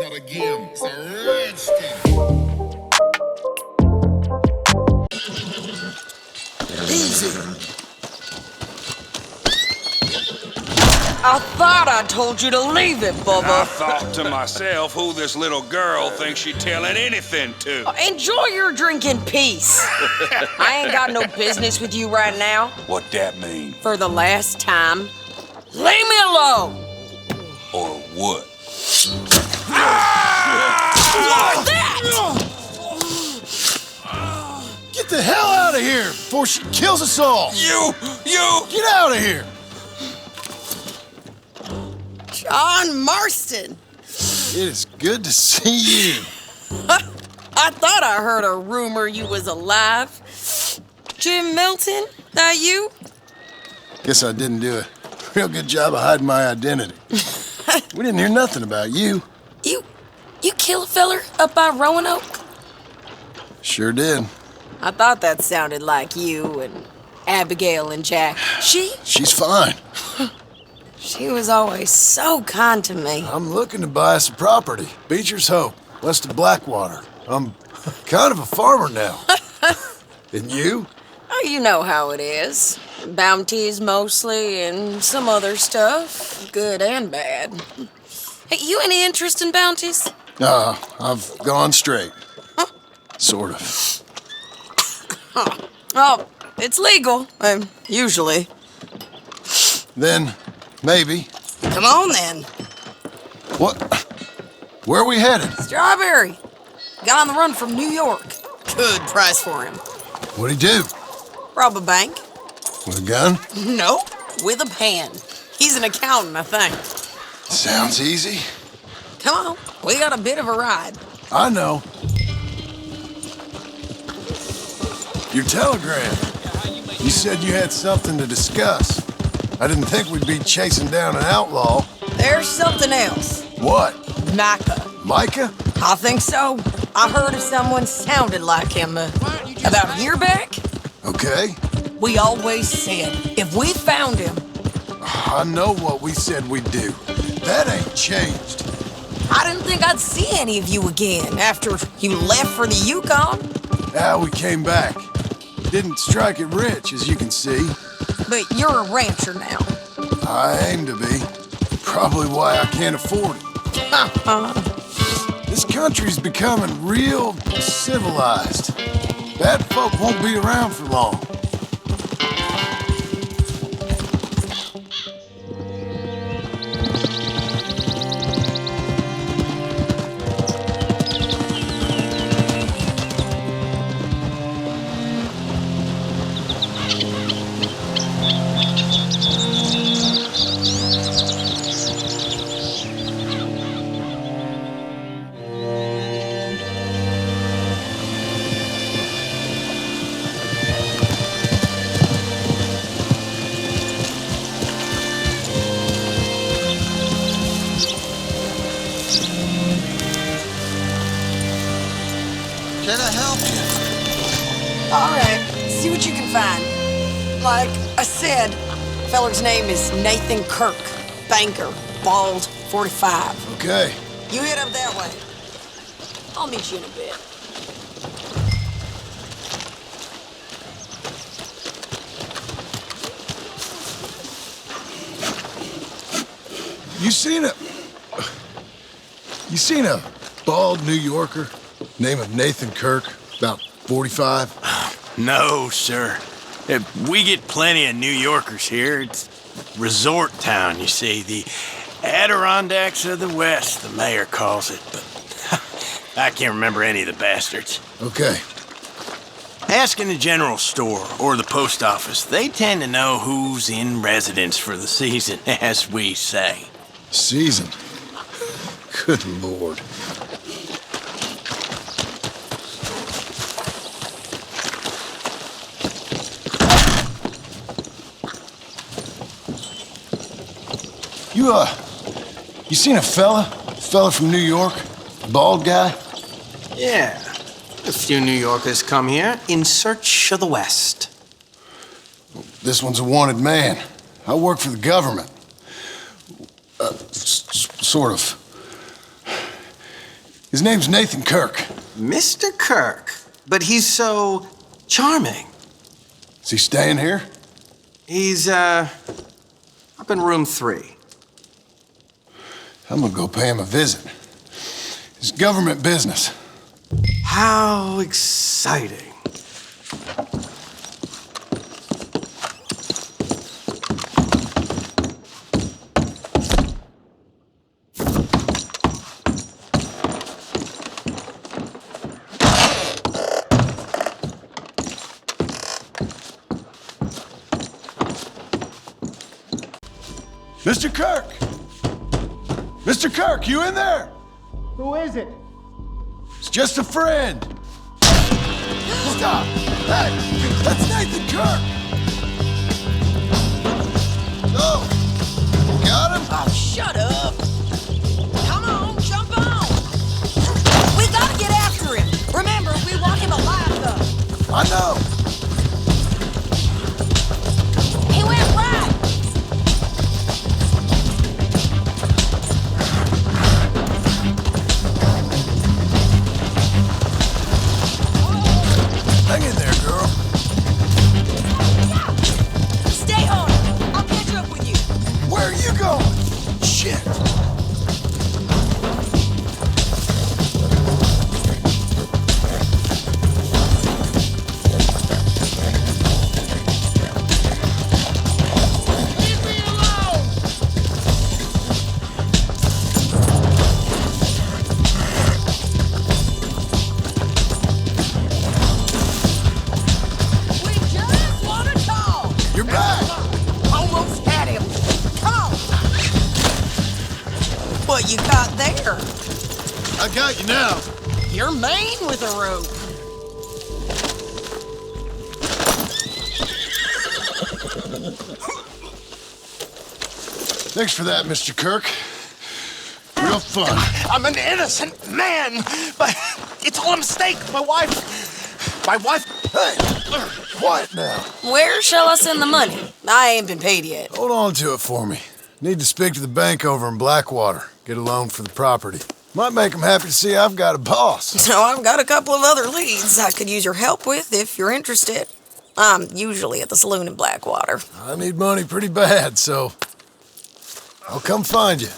start again. It's a redskin. Easy. I thought I told you to leave it, Bubba. I thought to myself who this little girl thinks she's telling anything to. Enjoy your drink in peace. I ain't got no business with you right now. What that mean? For the last time, leave me alone. Or what? Like that! Get the hell out of here before she kills us all. You! Get out of here. John Marston. It is good to see you. I thought I heard a rumor you was alive. Jim Milton, that you? Guess I didn't do a real good job of hiding my identity. We didn't hear nothing about you. You kill a feller up by Roanoke? Sure did. I thought that sounded like you and Abigail and Jack. She's fine. She was always so kind to me. I'm looking to buy some property. Beecher's Hope, west of Blackwater. I'm kind of a farmer now. And you? Oh, you know how it is. Bounties mostly and some other stuff, good and bad. Hey, you any interest in bounties? I've gone straight. Huh? Sort of. Oh, it's legal, usually. Then, maybe. Come on, then. What? Where are we headed? Strawberry. Got on the run from New York. Good price for him. What'd he do? Rob a bank? With a gun? Nope, with a pen. He's an accountant, I think. Sounds easy. Come on, we got a bit of a ride. I know. Your telegram. You said you had something to discuss. I didn't think we'd be chasing down an outlaw. There's something else. What? Micah. Micah? I think so. I heard of someone sounded like him about a year back. Okay. We always said if we found him. I know what we said we'd do. That ain't changed. I didn't think I'd see any of you again after you left for the Yukon. We came back. Didn't strike it rich, as you can see. But you're a rancher now. I aim to be. Probably why I can't afford it. This country's becoming real civilized. Bad folk won't be around for long. Can I help you? All right, see what you can find. Like I said, feller's name is Nathan Kirk, banker, bald, 45. Okay. You head up that way. I'll meet you in a bit. You seen a bald New Yorker, name of Nathan Kirk, about 45? No, sir. We get plenty of New Yorkers here. It's resort town, you see. The Adirondacks of the West, the mayor calls it. But I can't remember any of the bastards. Okay. Ask in the general store or the post office. They tend to know who's in residence for the season, as we say. Season. Good Lord. You seen a fella from New York? Bald guy? Yeah. A few New Yorkers come here in search of the West. This one's a wanted man. I work for the government. Sort of. His name's Nathan Kirk. Mr. Kirk. But he's so charming. Is he staying here? He's, up in room 3. I'm gonna go pay him a visit. It's government business. How exciting. Mr. Kirk! Mr. Kirk, you in there? Who is it? It's just a friend. Stop! Hey, that's Nathan Kirk! Oh, got him? Oh, shut up. Come on, jump on. We gotta get after him. Remember, we want him alive, though. I know. He went right. Hang in there, girl. Stay on it. I'll catch up with you. Where are you going? Shit. Leave me alone. We just want to talk. You're back. Almost had him. Come on. What you got there? I got you now. You're Maine with a rope. Thanks for that, Mr. Kirk. Real fun. I'm an innocent man, but it's all a mistake. My wife. Hey, quiet now. Where shall I send the money? I ain't been paid yet. Hold on to it for me. Need to speak to the bank over in Blackwater. Get a loan for the property. Might make them happy to see I've got a boss. So I've got a couple of other leads I could use your help with if you're interested. I'm usually at the saloon in Blackwater. I need money pretty bad, so I'll come find you.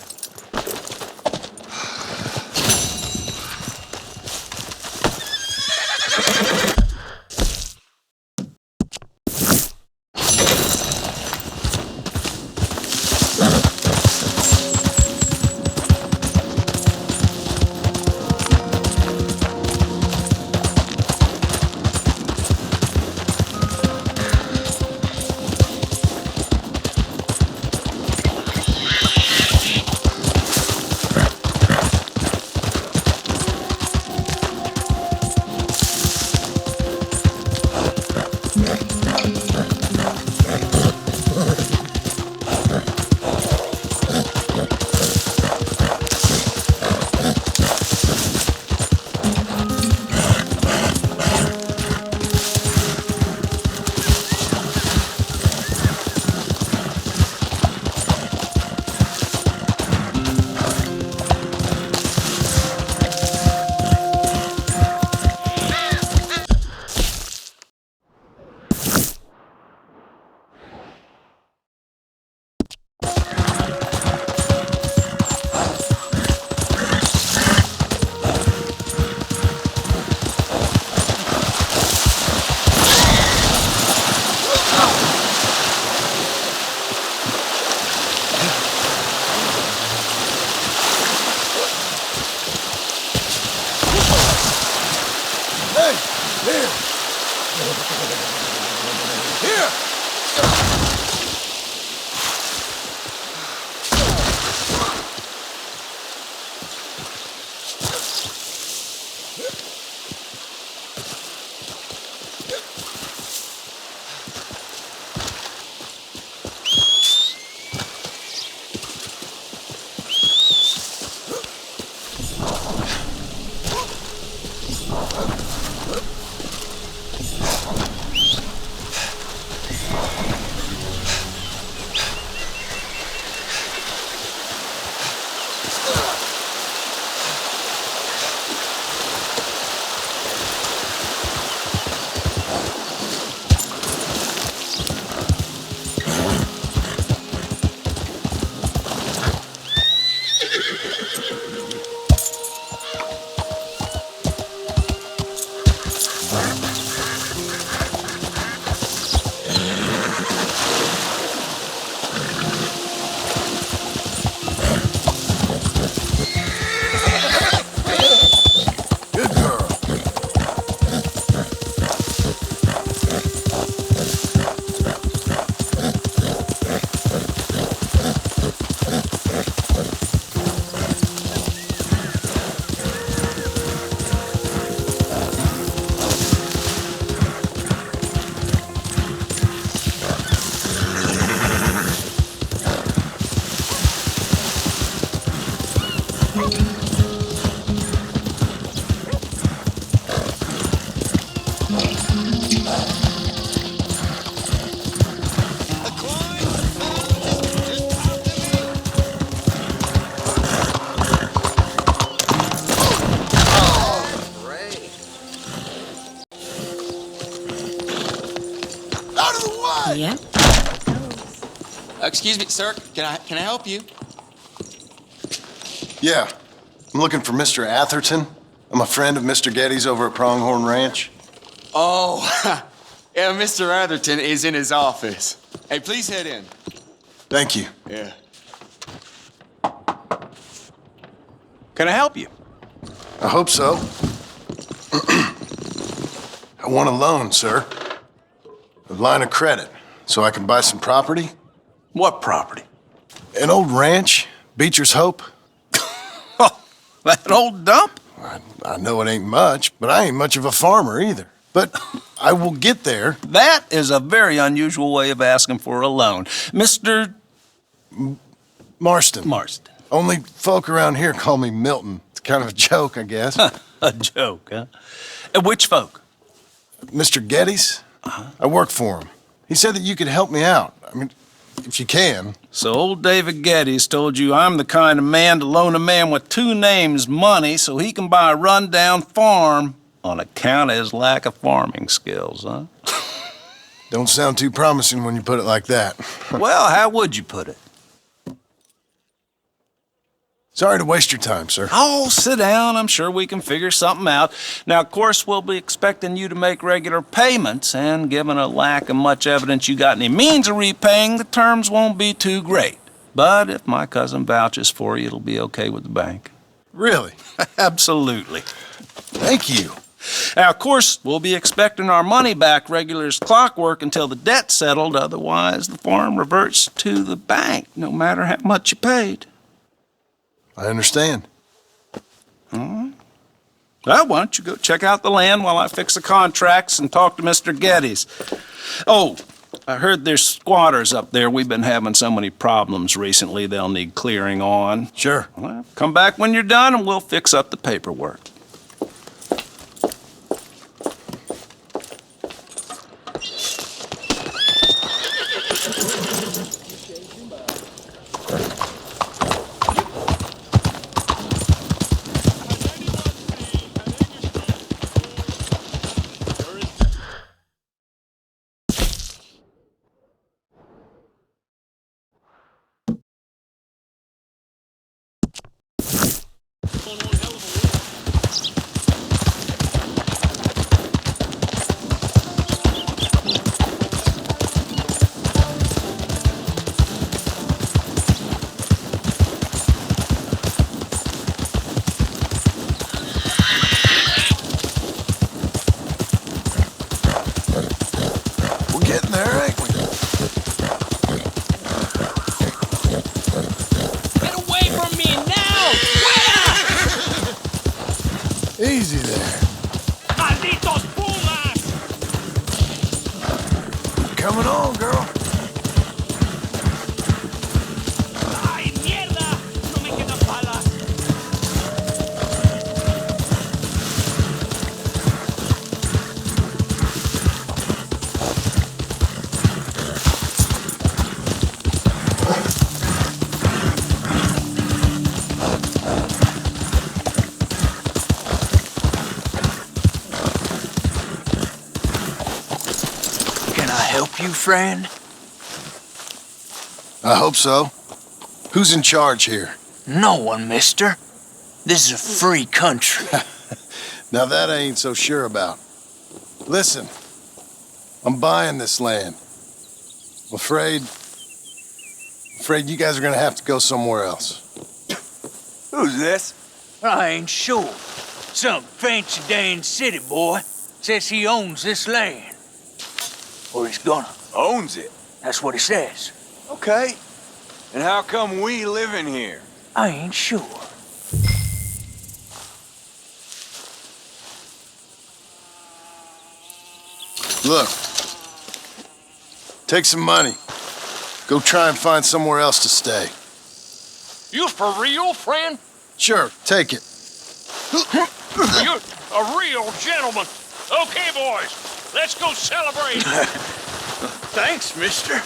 Out of the way! Yeah? Excuse me, sir. Can I help you? Yeah. I'm looking for Mr. Atherton. I'm a friend of Mr. Getty's over at Pronghorn Ranch. Oh, yeah, Mr. Atherton is in his office. Hey, please head in. Thank you. Yeah. Can I help you? I hope so. I want a loan, sir. A line of credit, so I can buy some property. What property? An old ranch, Beecher's Hope. Oh, that old dump? I know it ain't much, but I ain't much of a farmer either. But I will get there. That is a very unusual way of asking for a loan. Mr. Marston. Marston. Only folk around here call me Milton. It's kind of a joke, I guess. A joke, huh? Which folk? Mr. Getty's? I work for him. He said that you could help me out. I mean, if you can. So old David Geddes told you I'm the kind of man to loan a man with two names money so he can buy a rundown farm on account of his lack of farming skills, huh? Don't sound too promising when you put it like that. Well, how would you put it? Sorry to waste your time, sir. Oh, sit down. I'm sure we can figure something out. Now, of course, we'll be expecting you to make regular payments, and given a lack of much evidence you got any means of repaying, the terms won't be too great. But if my cousin vouches for you, it'll be okay with the bank. Really? Absolutely. Thank you. Now, of course, we'll be expecting our money back regular as clockwork until the debt's settled. Otherwise, the farm reverts to the bank, no matter how much you paid. I understand. Well, why don't you go check out the land while I fix the contracts and talk to Mr. Geddes. Oh, I heard there's squatters up there. We've been having so many problems recently, they'll need clearing on. Sure. Well, come back when you're done and we'll fix up the paperwork. We're getting there, ain't we? Get away from me now! Easy there. ¡Malditos pumas! Coming on, girl. ¡Ay, mierda! No me quedan balas. Can I help you, friend? I hope so. Who's in charge here? No one, mister. This is a free country. Now that I ain't so sure about. Listen, I'm buying this land. I'm afraid you guys are gonna have to go somewhere else. Who's this? I ain't sure. Some fancy Dan city boy says he owns this land. Or he's gonna. Owns it. That's what he says. Okay. And how come we live in here? I ain't sure. Look, take some money. Go try and find somewhere else to stay. You for real, friend? Sure, take it. You're a real gentleman. Okay, boys, let's go celebrate. Thanks, mister.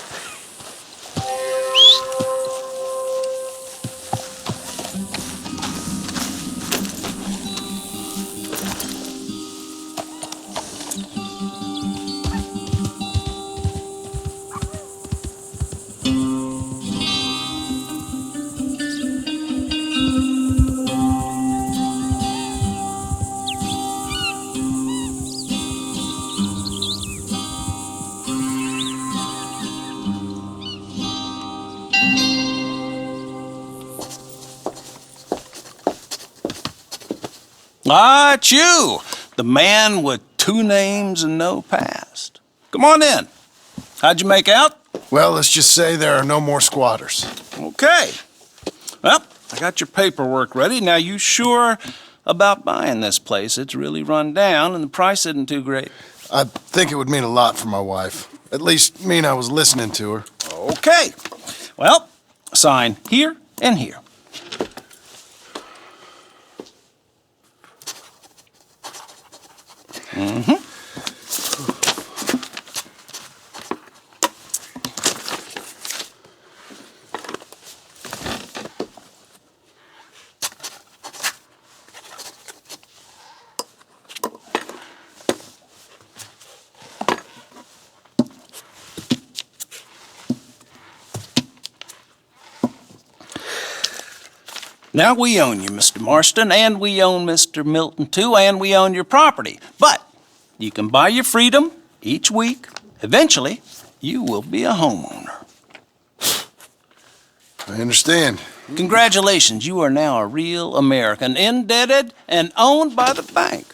Ah, it's you, the man with 2 names and no past. Come on in. How'd you make out? Well, let's just say there are no more squatters. Okay. Well, I got your paperwork ready. Now, you sure about buying this place? It's really run down, and the price isn't too great. I think it would mean a lot for my wife. At least mean I was listening to her. Okay. Well, sign here and here. Mm-hmm. Now, we own you, Mr. Marston, and we own Mr. Milton, too, and we own your property. But you can buy your freedom each week. Eventually, you will be a homeowner. I understand. Congratulations, you are now a real American, indebted and owned by the bank.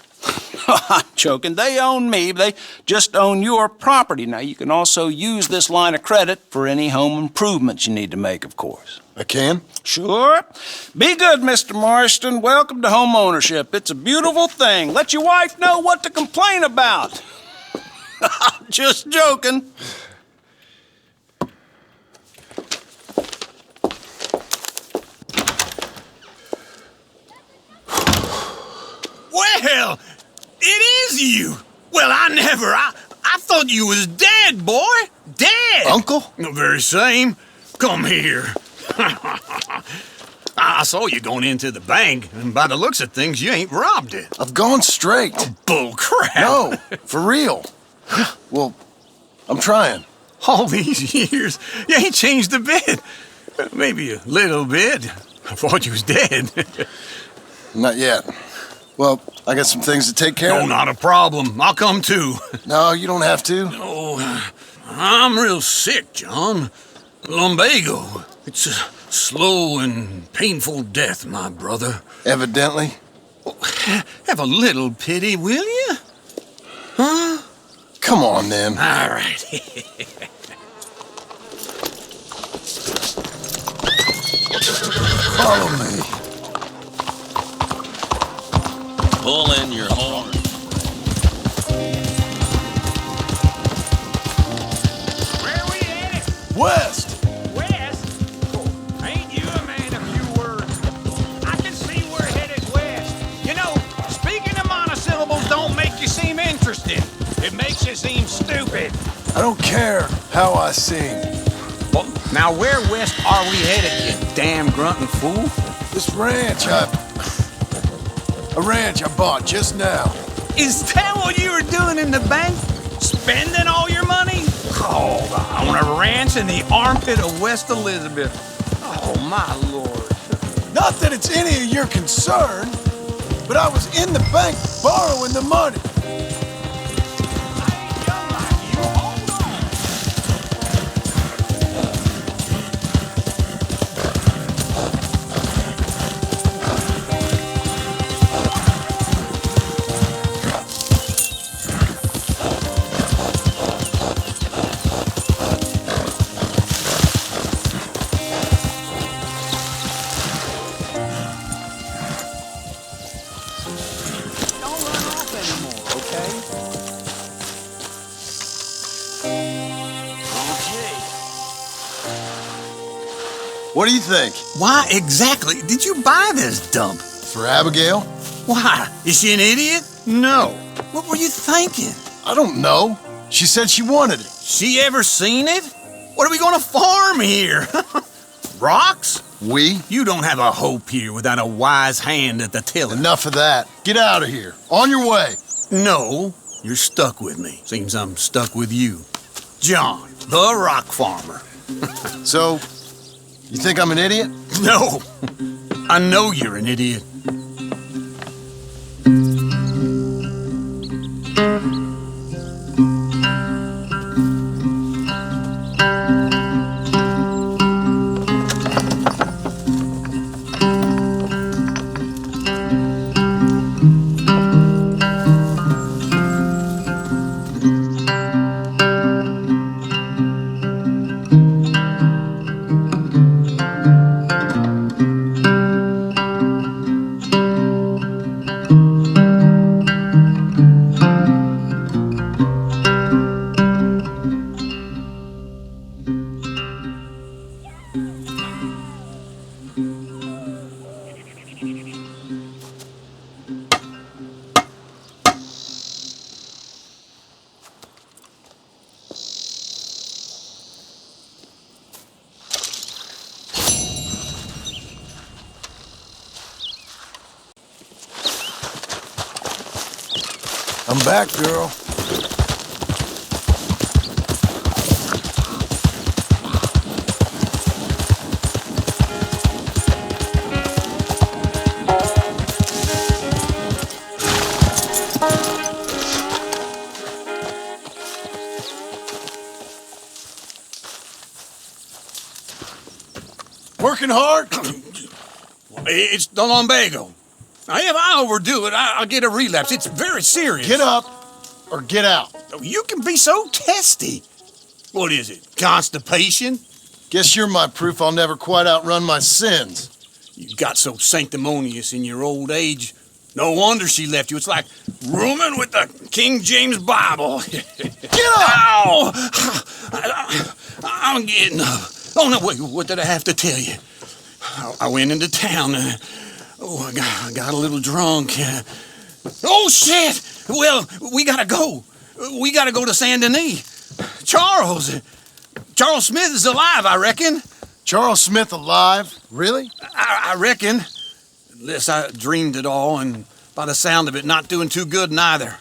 I'm joking. They own me. They just own your property. Now, you can also use this line of credit for any home improvements you need to make, of course. I can? Sure. Be good, Mr. Marston. Welcome to home ownership. It's a beautiful thing. Let your wife know what to complain about. Just joking. Well, it is you. Well, I thought you was dead, boy. Dead. Uncle? The very same. Come here. I saw you going into the bank, and by the looks of things, you ain't robbed it. I've gone straight. Bull crap. No, for real. Well, I'm trying. All these years, you ain't changed a bit. Maybe a little bit. I thought you was dead. Not yet. Well, I got some things to take care No, of. not a problem. I'll come too. No, you don't have to. Oh, I'm real sick, John. Lumbago. It's a slow and painful death, my brother. Evidently. Have a little pity, will you? Huh? Come on, then. All right. Follow me. Pull in your horn. Where we headed? West. West? Oh, ain't you a man of few words? I can see we're headed west. You know, speaking of monosyllables don't make you seem interesting. It makes you seem stupid. I don't care how I sing. Well, now where west are we headed, you damn grunting fool? This ranch, a ranch I bought just now. Is that what you were doing in the bank? Spending all your money? Oh, on a ranch in the armpit of West Elizabeth. Oh, my lord. Not that it's any of your concern, but I was in the bank borrowing the money. Don't run off anymore. What do you think? Why exactly did you buy this dump? For Abigail? Why? Is she an idiot? No. What were you thinking? I don't know. She said she wanted it. She ever seen it? What are we gonna farm here? Rocks? We? You don't have a hope here without a wise hand at the tiller. Enough of that. Get out of here. On your way. No, you're stuck with me. Seems I'm stuck with you. John, the rock farmer. So, you think I'm an idiot? No, I know you're an idiot. I'm back, girl. Working hard? It's the lumbago. Now, if I overdo it, I'll get a relapse. It's very serious. Get up or get out. You can be so testy. What is it, constipation? Guess you're my proof I'll never quite outrun my sins. You got so sanctimonious in your old age. No wonder she left you. It's like rooming with the King James Bible. Get up! Ow! I'm getting up. Oh, no, wait, what did I have to tell you? I went into town. I got a little drunk. Oh, shit! Well, we gotta go. We gotta go to Saint Denis. Charles Smith is alive, I reckon. Charles Smith alive? Really? I reckon. Unless I dreamed it all, and by the sound of it, not doing too good neither.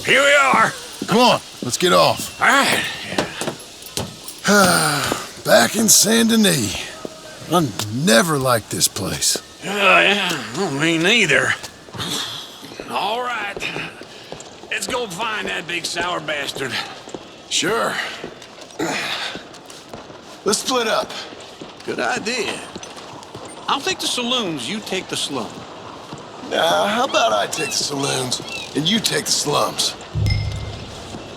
Here we are. Come on, let's get off. All right. Back in Saint Denis. I never liked this place. Yeah, me neither. All right. Let's go find that big sour bastard. Sure. Let's split up. Good idea. I'll take the saloons, you take the slum. Now, how about I take the saloons and you take the slums?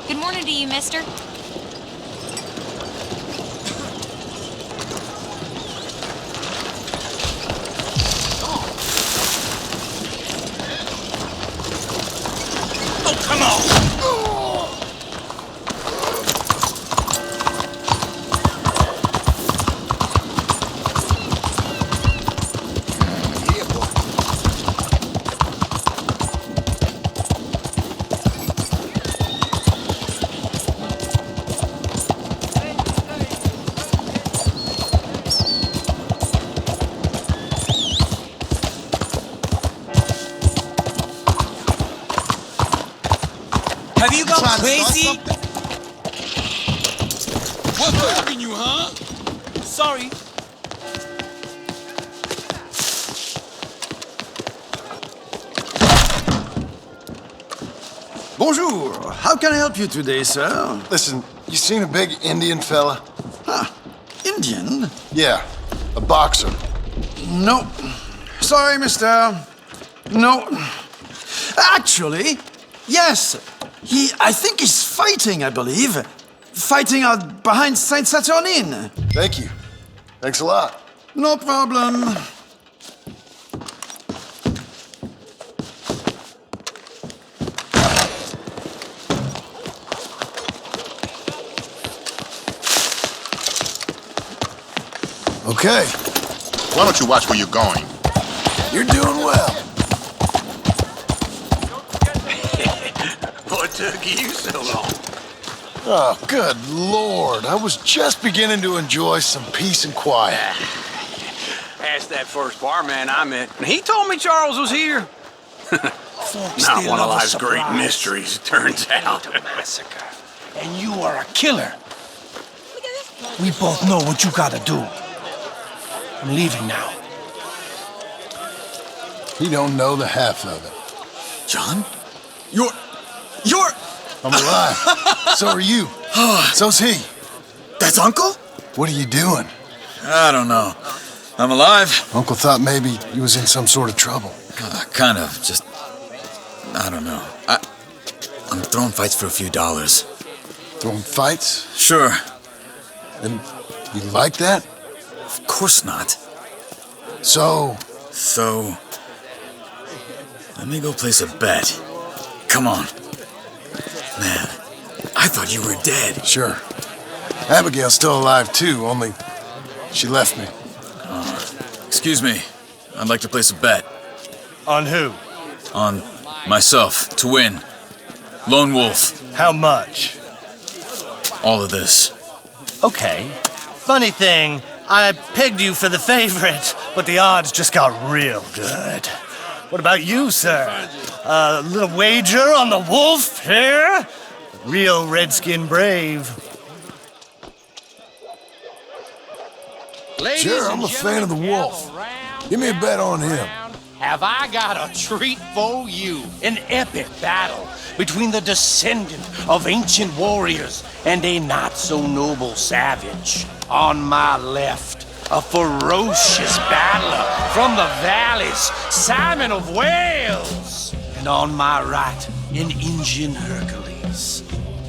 Good morning to you, mister. Oh, come on! Have you gone crazy? What's bugging you, huh? Sorry. Bonjour. How can I help you today, sir? Listen, you seen a big Indian fella? Ah, Indian? Yeah, a boxer. No. Sorry, mister. No. Actually, yes. I think he's fighting, I believe. Fighting out behind Saint Saturnin. Thank you. Thanks a lot. No problem. Okay. Why don't you watch where you're going? You're doing well. What took you so long? Oh, good Lord. I was just beginning to enjoy some peace and quiet. Asked that first barman I met, and he told me Charles was here. Not one of life's great mysteries, it turns out. Massacre. And you are a killer. We both know what you gotta do. I'm leaving now. He don't know the half of it. John? I'm alive. So are you. So's he. That's Uncle? What are you doing? I don't know. I'm alive. Uncle thought maybe you was in some sort of trouble. Kind of. Just... I don't know. I'm throwing fights for a few dollars. Throwing fights? Sure. And you like that? Of course not. So, let me go place a bet. Come on. Man, I thought you were dead. Sure. Abigail's still alive too, only she left me. Excuse me. I'd like to place a bet. On who? On myself, to win. Lone Wolf. How much? All of this. Okay. Funny thing, I pegged you for the favorite, but the odds just got real good. What about you, sir? A little wager on the wolf here? Real redskin brave. Sure, I'm a fan of the wolf. Give me a bet on him. Have I got a treat for you? An epic battle between the descendant of ancient warriors and a not-so-noble savage. On my left, a ferocious battler from the valleys, Simon of Wales. And on my right, an Indian Hercules.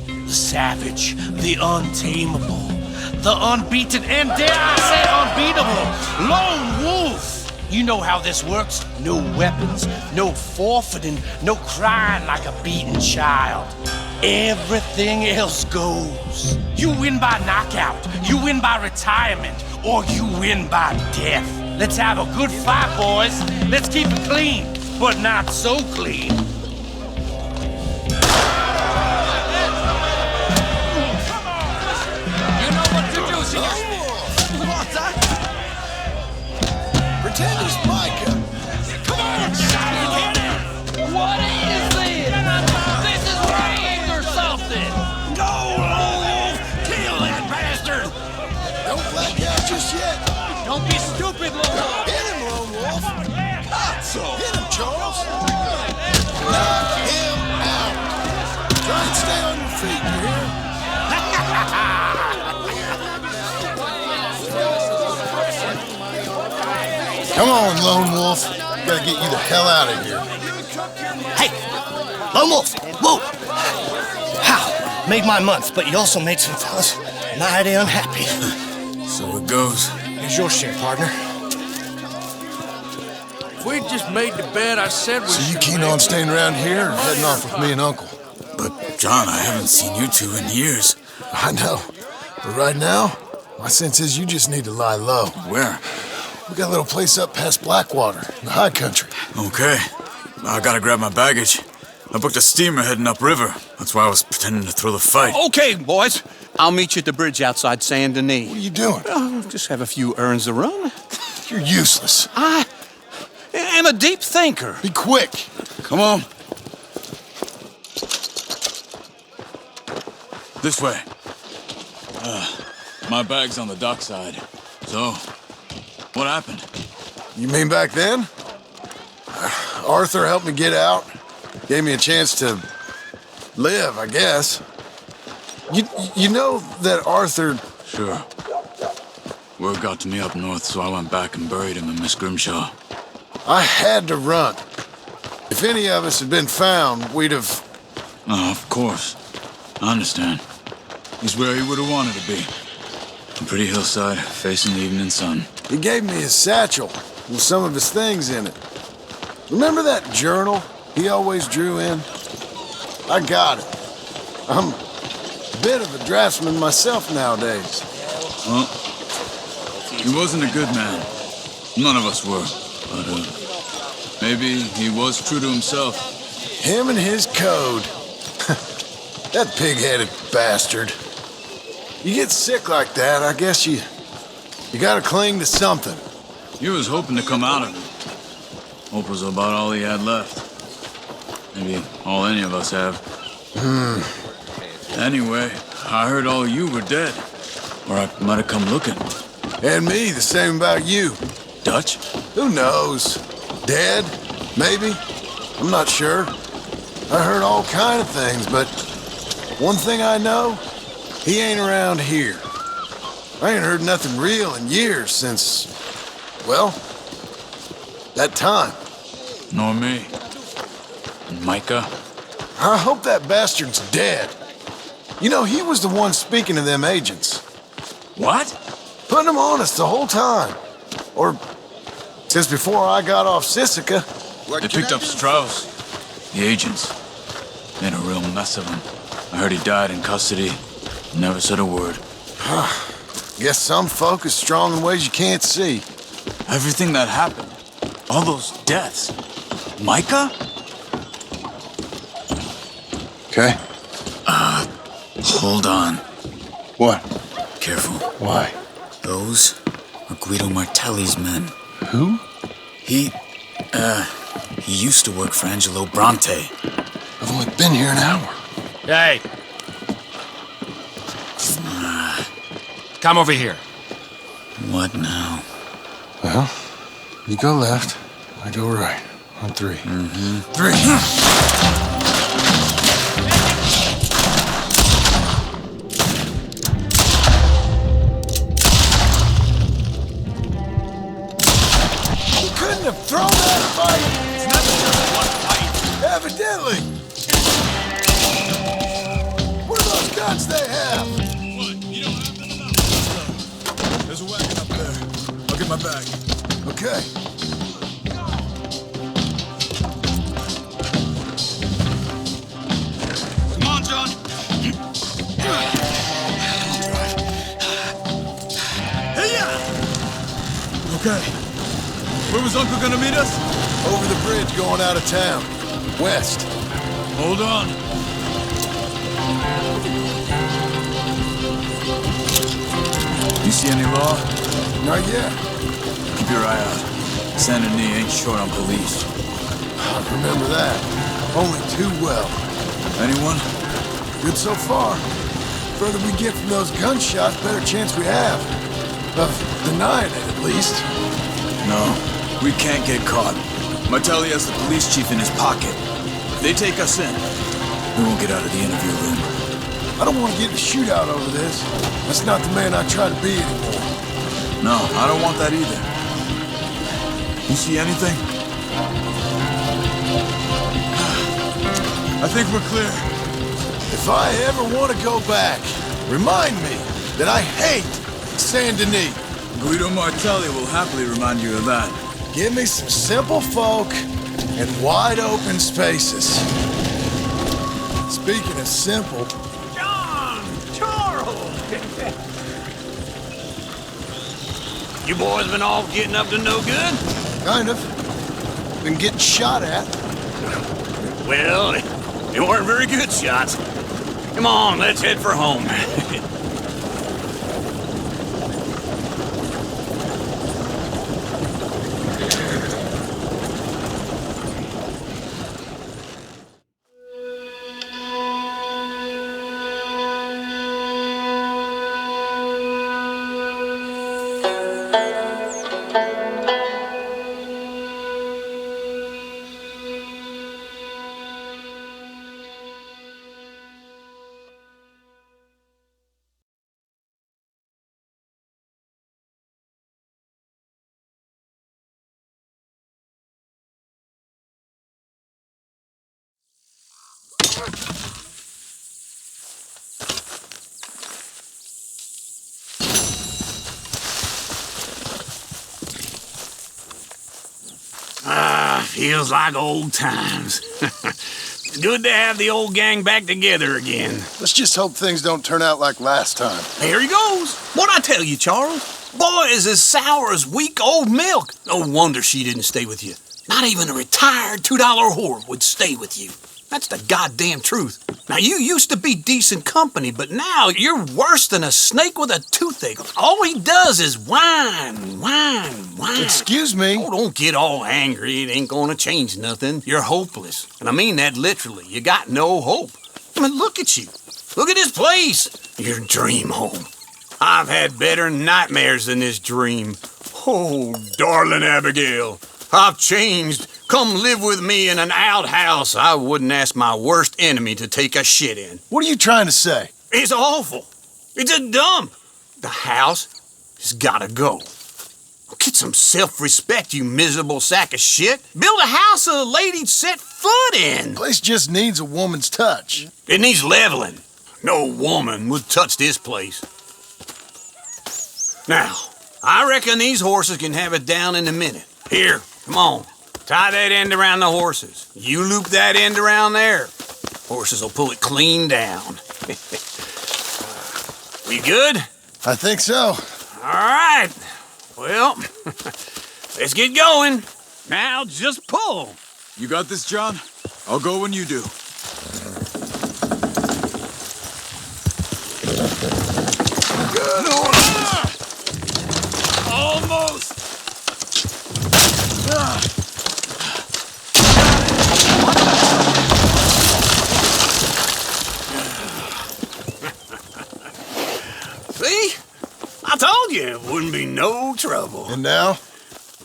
The savage, the untamable, the unbeaten, and dare I say unbeatable, Lone Wolf. You know how this works. No weapons, no forfeiting, no crying like a beaten child. Everything else goes. You win by knockout, you win by retirement, or you win by death. Let's have a good fight, boys. Let's keep it clean, but not so clean. You know what to do, senor. Pretend he's Micah. Come on, hit him! What is this? This is rigged or something! Go, Wolf! Kill that bastard! Don't black out just yet. Don't be stupid, Lone Wolf! Hit him, Lone Wolf. Hit him, Charles. Knock him out. Try and stay on your feet, you hear? Come on, Lone Wolf. Gotta get you the hell out of here. Hey! Lone Wolf! Whoa! How? Made my month, but you also made some fellas mighty unhappy. So it goes. Here's your share, partner. We just made the bet I said we So you keen on staying around here or heading off with me and Uncle? But, John, I haven't seen you two in years. I know. But right now, my sense is you just need to lie low. Where? We got a little place up past Blackwater, in the high country. Okay. I gotta grab my baggage. I booked a steamer heading upriver. That's why I was pretending to throw the fight. Okay, boys. I'll meet you at the bridge outside Saint Denis. What are you doing? Oh, just have a few errands to run. You're useless. I am a deep thinker. Be quick. Come on. This way. My bag's on the dockside. So, what happened? You mean back then? Arthur helped me get out. Gave me a chance to live, I guess. You know that Arthur... Sure. Word got to me up north, so I went back and buried him in Miss Grimshaw. I had to run. If any of us had been found, we'd have... Oh, of course. I understand. He's where he would have wanted to be. A pretty hillside, facing the evening sun. He gave me his satchel with some of his things in it. Remember that journal he always drew in? I got it. I'm a bit of a draftsman myself nowadays. Well, he wasn't a good man. None of us were. But, maybe he was true to himself. Him and his code. That pig-headed bastard. You get sick like that, I guess you gotta cling to something. He was hoping to come out of it. Hope was about all he had left. Maybe all any of us have. Anyway, I heard all you were dead. Or I might have come looking. And me, the same about you. Dutch? Who knows? Dead? Maybe? I'm not sure. I heard all kind of things, but one thing I know, he ain't around here. I ain't heard nothing real in years since, well, that time. Nor me. And Micah? I hope that bastard's dead. You know, he was the one speaking to them agents. What? Putting them on us the whole time. Or since before I got off Sisika. They picked up Strauss. The agents. Made a real mess of him. I heard he died in custody. Never said a word. Guess some folk is strong in ways you can't see. Everything that happened. All those deaths. Micah? Okay. Hold on. What? Careful. Why? Those are Guido Martelli's men. Who? He used to work for Angelo Bronte. I've only been here an hour. Hey! Come over here. What now? Well, you go left, I go right. On three. Three! You couldn't have thrown that fight! It's not just one fight. Evidently! What are those guns they have? What? You don't have none of that? There's a wagon up there. I'll get my bag. Okay. Come on, John. Hey-ya! Okay. Where was Uncle gonna meet us? Over the bridge going out of town. West. Hold on. You see any law? Not yet. Keep your eye out. Saint Denis ain't short on police. I remember that. Only too well. Anyone? Good so far. Further we get from those gunshots, better chance we have. Of denying it, at least. No, we can't get caught. Martelli has the police chief in his pocket. If they take us in, we won't get out of the interview room. I don't want to get in a shootout over this. That's not the man I try to be anymore. No, I don't want that either. You see anything? I think we're clear. If I ever want to go back, remind me that I hate Saint Denis. Guido Martelli will happily remind you of that. Give me some simple folk and wide open spaces. Speaking of simple, John! Charles! You boys been all getting up to no good? kind of. Been getting shot at. Well, they weren't very good shots. Come on, let's head for home. Feels like old times. Good to have the old gang back together again. Let's just hope things don't turn out like last time. Here he goes. What'd I tell you, Charles? Boy is as sour as week-old milk. No wonder she didn't stay with you. Not even a retired $2 whore would stay with you. That's the goddamn truth. Now, you used to be decent company, but now you're worse than a snake with a toothache. All he does is whine. Excuse me? Oh, don't get all angry. It ain't gonna change nothing. You're hopeless. And I mean that literally. You got no hope. I mean, look at you. Look at this place. Your dream home. I've had better nightmares than this dream. Oh, darling Abigail, I've changed. Come live with me in an outhouse I wouldn't ask my worst enemy to take a shit in. What are you trying to say? It's awful. It's a dump. The house has gotta go. Get some self-respect, you miserable sack of shit. Build a house a lady'd set foot in. The place just needs a woman's touch. It needs leveling. No woman would touch this place. Now, I reckon these horses can have it down in a minute. Here, come on. Tie that end around the horses. You loop that end around there. Horses will pull it clean down. We good? I think so. All right. Well, let's get going. Now just pull. You got this, John? I'll go when you do. Good. Almost. See? I told you it wouldn't be no trouble. And now?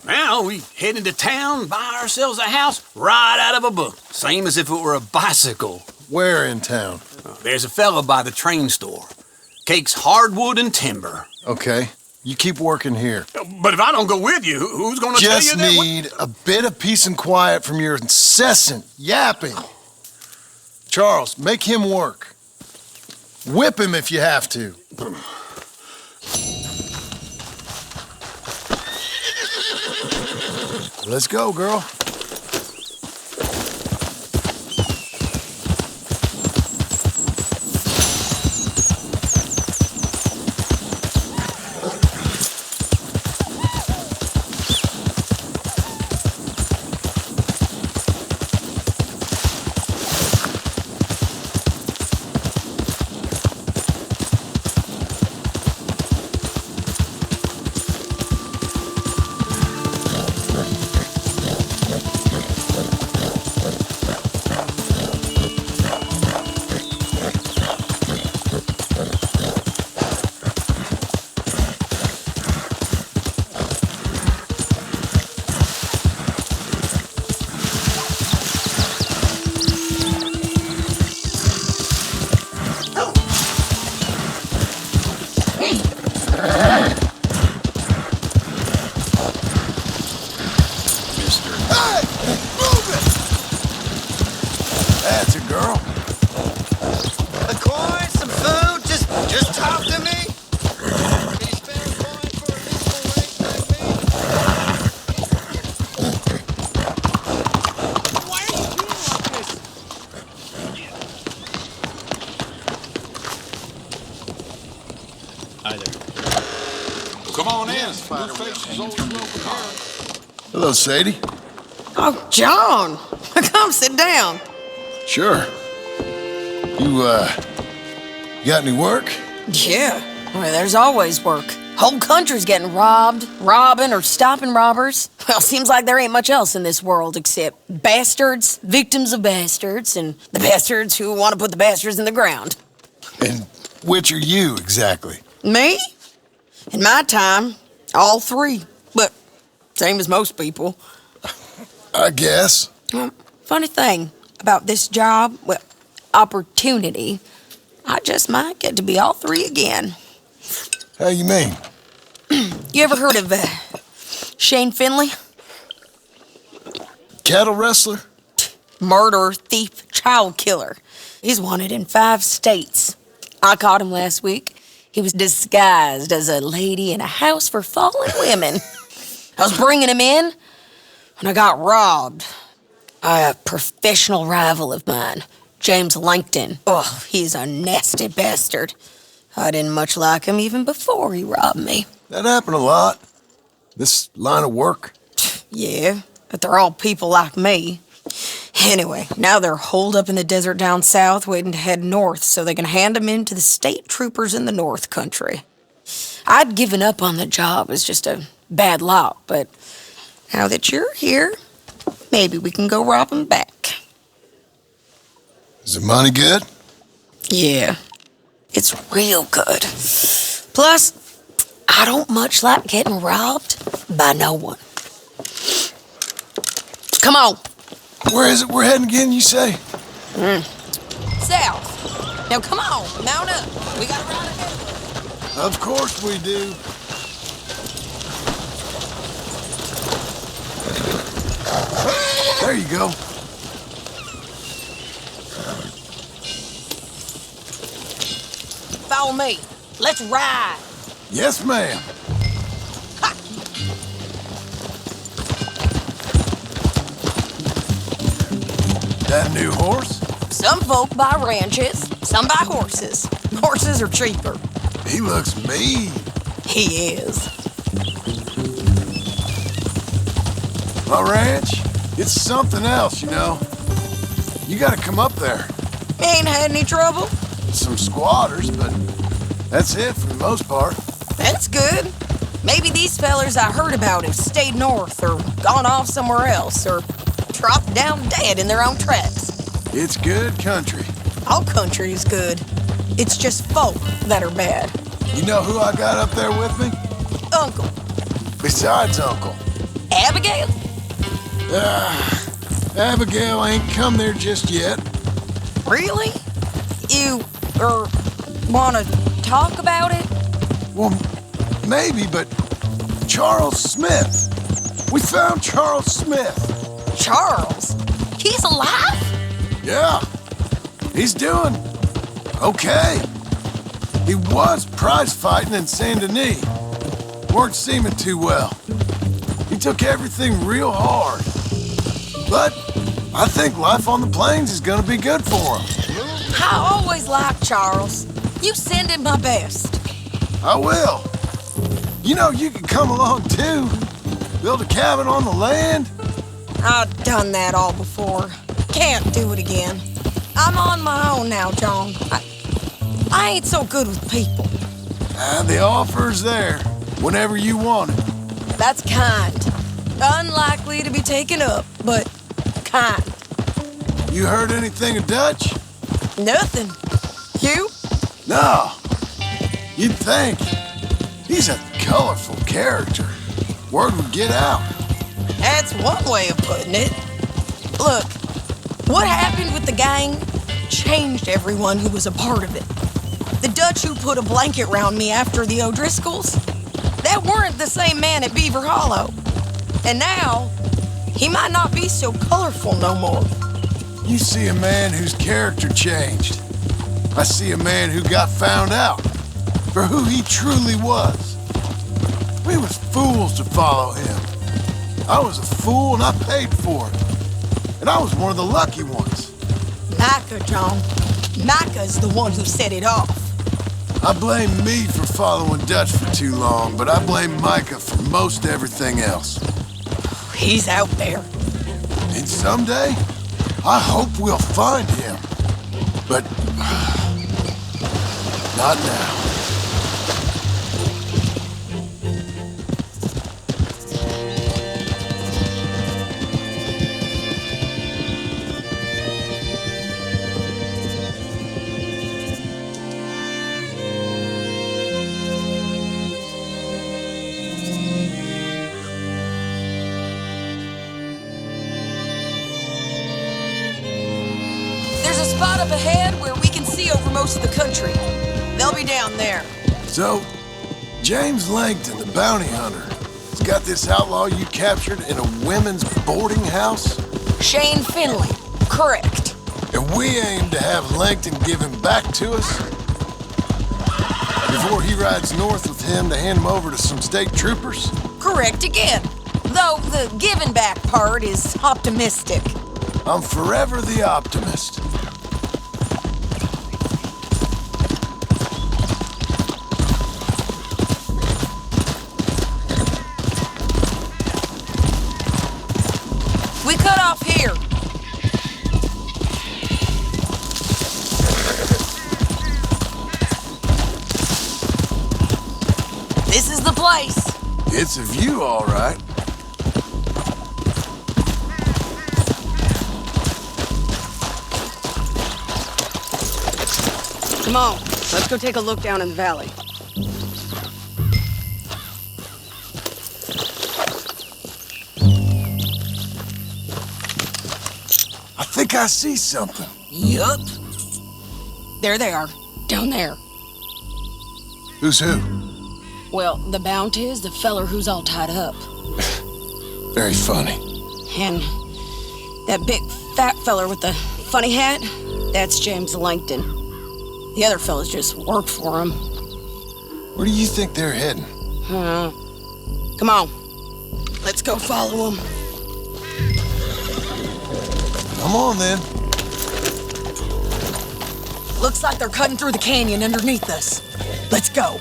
Now we head into town, buy ourselves a house right out of a book. Same as if it were a bicycle. Where in town? There's a fella by the train store. Cakes hardwood and timber. Okay. You keep working here. But if I don't go with you, who's gonna tell you Just that? need a bit of peace and quiet from your incessant yapping. Charles, make him work. Whip him if you have to. Let's go, girl. That's a girl. A coin, some food, just talk to me. Can you spare a coin for a reasonable wage like me? Why are you doing like this? Hi there. Come on in. New faces always welcome. Hello, Sadie. Oh, John. Come sit down. Sure. You got any work? Yeah. Well, there's always work. Whole country's getting robbed, robbing, or stopping robbers. Well, seems like there ain't much else in this world except bastards, victims of bastards, and the bastards who want to put the bastards in the ground. And which are you, exactly? Me? In my time, all three. But same as most people. I guess. Well, funny thing about this job, well, opportunity, I just might get to be all three again. How you mean? You ever heard of Shane Finley? Cattle wrestler? Murderer, thief, child killer. He's wanted in 5 states. I caught him last week. He was disguised as a lady in a house for fallen women. I was bringing him in when I got robbed A professional rival of mine, James Langton. Oh, he's a nasty bastard. I didn't much like him even before he robbed me. That happened a lot. This line of work. Yeah, but they're all people like me. Anyway, now they're holed up in the desert down south waiting to head north so they can hand them in to the state troopers in the north country. I'd given up on the job as just a bad lot, but now that you're here, maybe we can go rob them back. Is the money good? Yeah, it's real good. Plus, I don't much like getting robbed by no one. Come on. Where is it we're heading again, you say? South. Now come on, mount up. We got to ride ahead. Of course we do. There you go. Follow me. Let's ride. Yes, ma'am. That new horse? Some folk buy ranches, some buy horses. Horses are cheaper. He looks mean. He is. My ranch, it's something else, you know. You gotta come up there. Ain't had any trouble? Some squatters, but that's it for the most part. That's good. Maybe these fellers I heard about have stayed north or gone off somewhere else or dropped down dead in their own tracks. It's good country. All country is good. It's just folk that are bad. You know who I got up there with me? Uncle. Besides Uncle. Abigail? Abigail ain't come there just yet. Really? You, wanna talk about it? Well, maybe, but Charles Smith. We found Charles Smith. Charles? He's alive? Yeah. He's doing okay. He was prize fighting in Saint Denis. Weren't seeming too well. He took everything real hard. But I think life on the plains is gonna be good for him. I always liked Charles. You send him my best. I will. You know, you can come along too. Build a cabin on the land. I've done that all before. Can't do it again. I'm on my own now, John. I ain't so good with people. The offer's there whenever you want it. That's kind. Unlikely to be taken up, but kind. You heard anything of Dutch? Nothing. You? No. You'd think. He's a colorful character. Word would get out. That's one way of putting it. Look, what happened with the gang changed everyone who was a part of it. The Dutch who put a blanket round me after the O'Driscolls, that weren't the same man at Beaver Hollow. And now, he might not be so colorful no more. You see a man whose character changed. I see a man who got found out for who he truly was. We was fools to follow him. I was a fool and I paid for it. And I was one of the lucky ones. Micah, John. Micah's the one who set it off. I blame me for following Dutch for too long, but I blame Micah for most everything else. He's out there. And someday, I hope we'll find him. But not now. There's a spot up ahead where we can see over most of the country. They'll be down there. So, James Langton, the bounty hunter, has got this outlaw you captured in a women's boarding house? Shane Finley. Correct. And we aim to have Langton give him back to us before he rides north with him to hand him over to some state troopers? Correct again. Though the giving back part is optimistic. I'm forever the optimist. We cut off here. This is the place. It's a view, all right. Come on, let's go take a look down in the valley. I think I see something. Yup. There they are, down there. Who's who? Well, the Bounty is the feller who's all tied up. Very funny. And that big fat feller with the funny hat, that's James Langton. The other fellas just work for him. Where do you think they're heading? Come on, let's go follow them. Come on, then. Looks like they're cutting through the canyon underneath us. Let's go.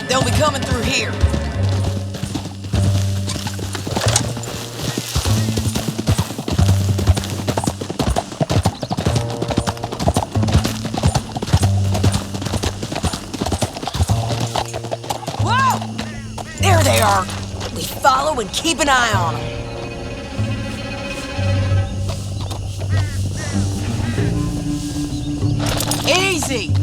They'll be coming through here. There they are. We follow and keep an eye on them. Easy.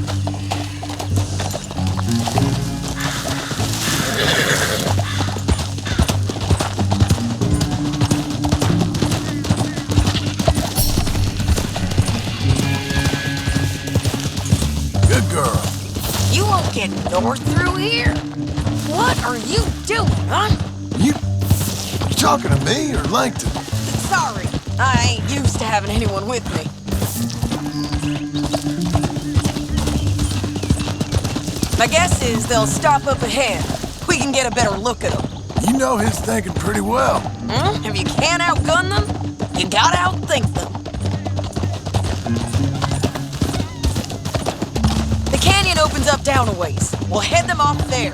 Good girl. You won't get north through here. What are you doing, huh? You talking to me or Langton? Sorry, I ain't used to having anyone with me. My guess is they'll stop up ahead. We can get a better look at them. You know his thinking pretty well. If you can't outgun them, you gotta outthink them. The canyon opens up down a ways. We'll head them off there.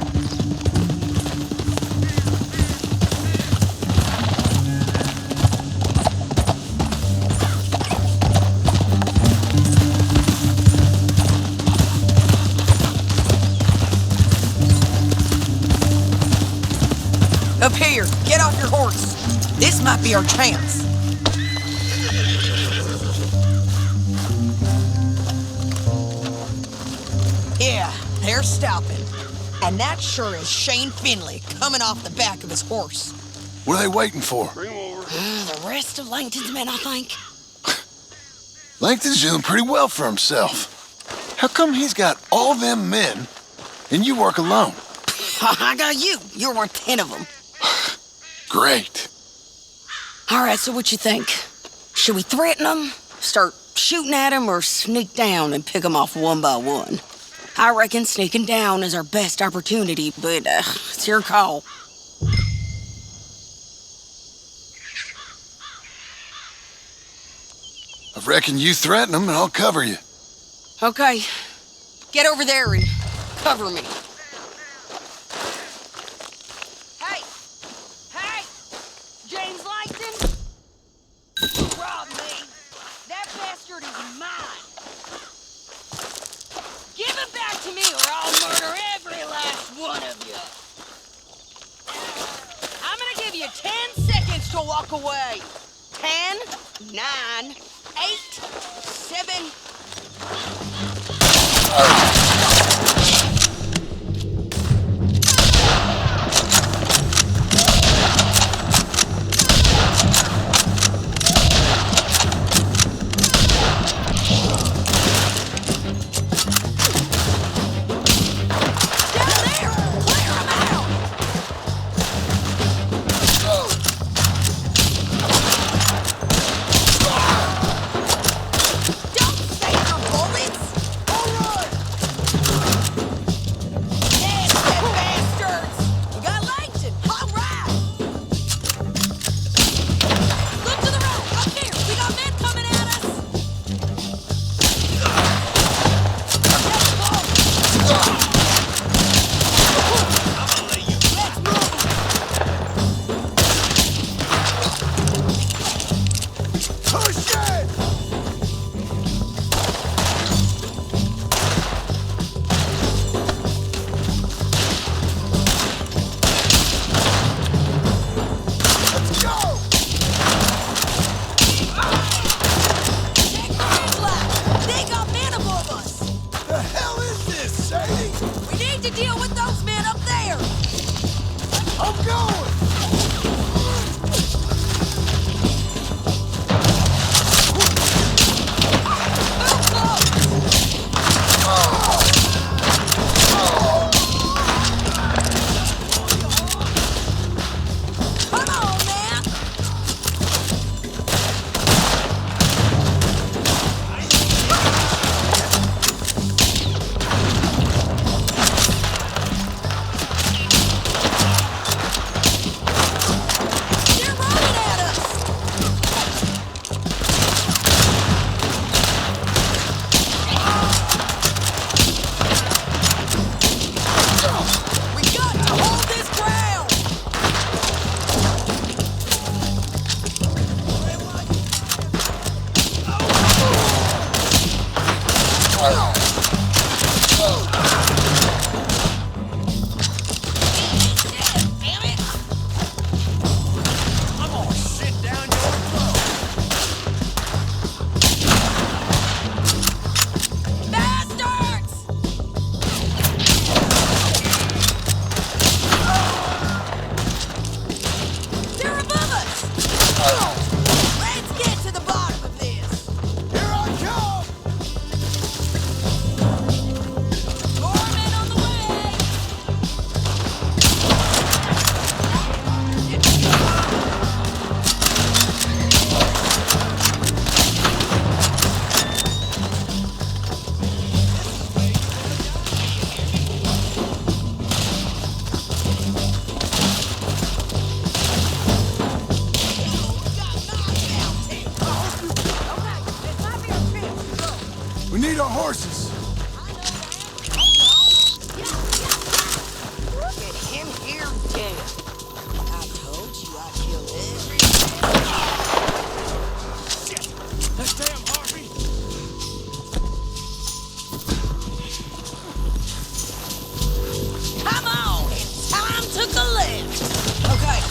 Up here, get off your horse. This might be our chance. Yeah, they're stopping. And that sure is Shane Finley coming off the back of his horse. What are they waiting for? The rest of Langton's men, I think. Langton's doing pretty well for himself. How come he's got all them men and you work alone? I got you. You're worth 10 of them. Great. All right, so what you think? Should we threaten them, start shooting at them, or sneak down and pick them off one by one? I reckon sneaking down is our best opportunity, but it's your call. I reckon you threaten them and I'll cover you. Okay, get over there and cover me. Hey! Hey! James Langton? You robbed me. That bastard is mine. Give it back to me or I'll murder every last one of you. I'm gonna give you 10 seconds to walk away. 10, 9, 8, 7... Don't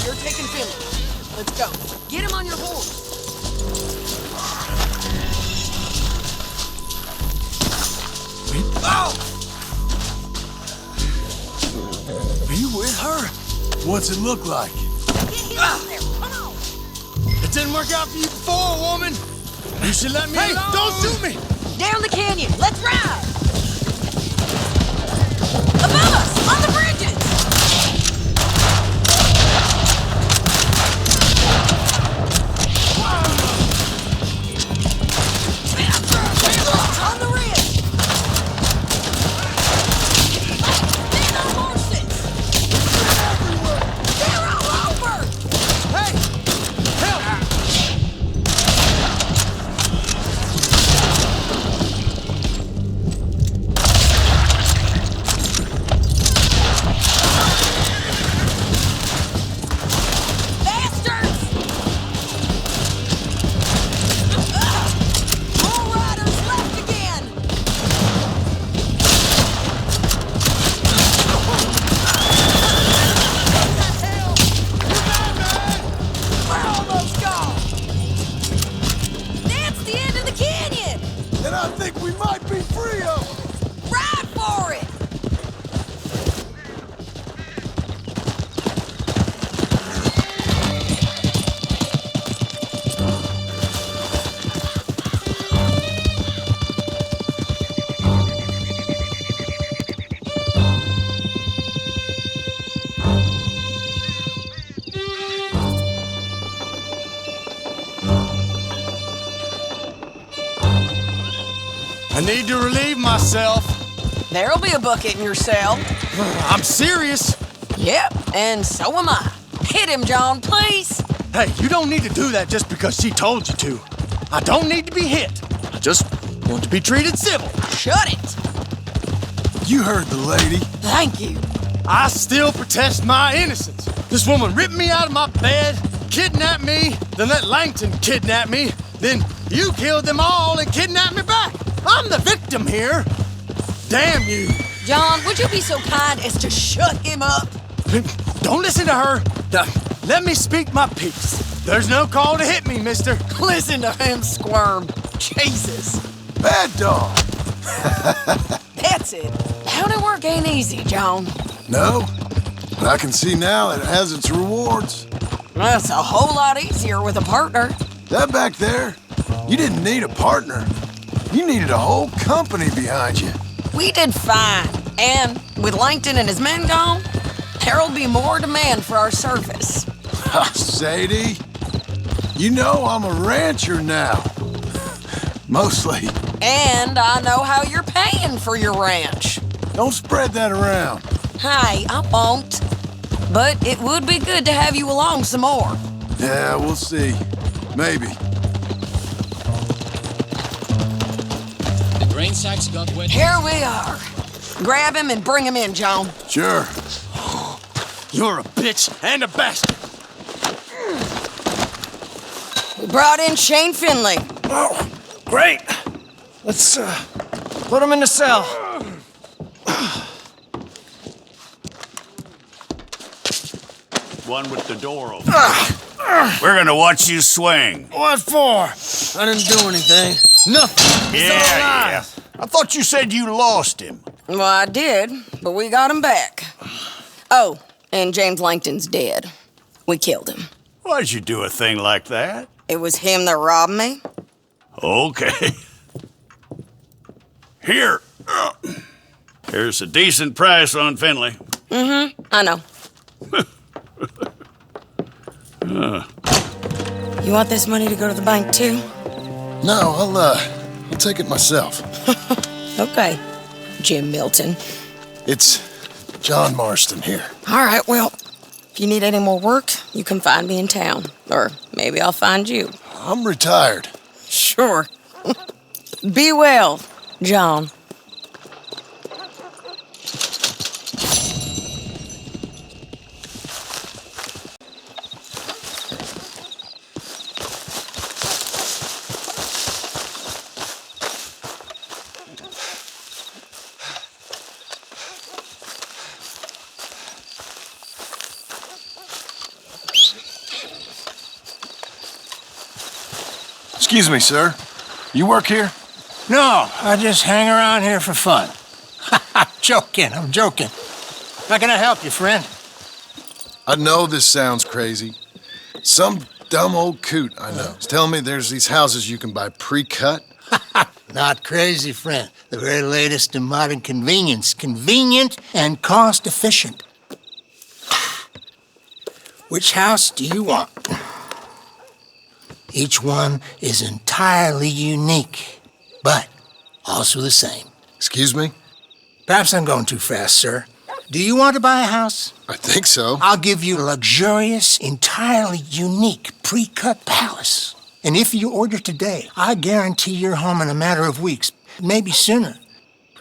you're taking Finley. Let's go. Get him on your horse. Oh! Are you with her? What's it look like? Get him out there. Come on. It didn't work out for you before, woman. You should let me alone. Don't shoot me! Down the canyon. Let's ride. Above us, on the bridges. On the ridge. Men on horses. They're all over. Hey! Help! Bastards! More riders left again! We're almost gone! That's the end of the canyon! And I think we might be free of them! Ride for it! I need to relieve myself. There'll be a bucket in your cell. I'm serious. Yep, and so am I. Hit him, John, please. Hey, you don't need to do that just because she told you to. I don't need to be hit. I just want to be treated civil. Shut it. You heard the lady. Thank you. I still protest my innocence. This woman ripped me out of my bed, kidnapped me, then let Langton kidnap me, then you killed them all and kidnapped me back. I'm the victim here. Damn you. John, would you be so kind as to shut him up? Don't listen to her. Let me speak my piece. There's no call to hit me, mister. Listen to him squirm. Jesus. Bad dog. That's it. County work ain't easy, John. No, but I can see now that it has its rewards. That's a whole lot easier with a partner. That back there, you didn't need a partner. You needed a whole company behind you. We did fine. And with Langton and his men gone, there'll be more demand for our service. Sadie, you know I'm a rancher now. Mostly. And I know how you're paying for your ranch. Don't spread that around. Hey, I won't. But it would be good to have you along some more. Yeah, we'll see. Maybe. The grain sacks got wet. Here we are. Grab him and bring him in, John. Sure. You're a bitch and a bastard. We brought in Shane Finley. Oh, great. Let's put him in the cell. One with the door open. We're gonna watch you swing. What for? I didn't do anything. Nothing. Yeah. I thought you said you lost him. Well, I did, but we got him back. Oh, and James Langton's dead. We killed him. Why'd you do a thing like that? It was him that robbed me. Okay. Here. Here's a decent price on Finley. Mm-hmm, I know. You want this money to go to the bank, too? No, I'll take it myself. Okay, Jim Milton. It's John Marston here. All right, well, if you need any more work, you can find me in town. Or maybe I'll find you. I'm retired. Sure. Be well, John. Excuse me, sir. You work here? No, I just hang around here for fun. I'm joking. How can I help you, friend? I know this sounds crazy. Some dumb old coot I know is telling me there's these houses you can buy pre-cut. Not crazy, friend. The very latest in modern convenience. Convenient and cost-efficient. Which house do you want? Each one is entirely unique, but also the same. Excuse me? Perhaps I'm going too fast, sir. Do you want to buy a house? I think so. I'll give you a luxurious, entirely unique pre-cut palace. And if you order today, I guarantee you're home in a matter of weeks, maybe sooner.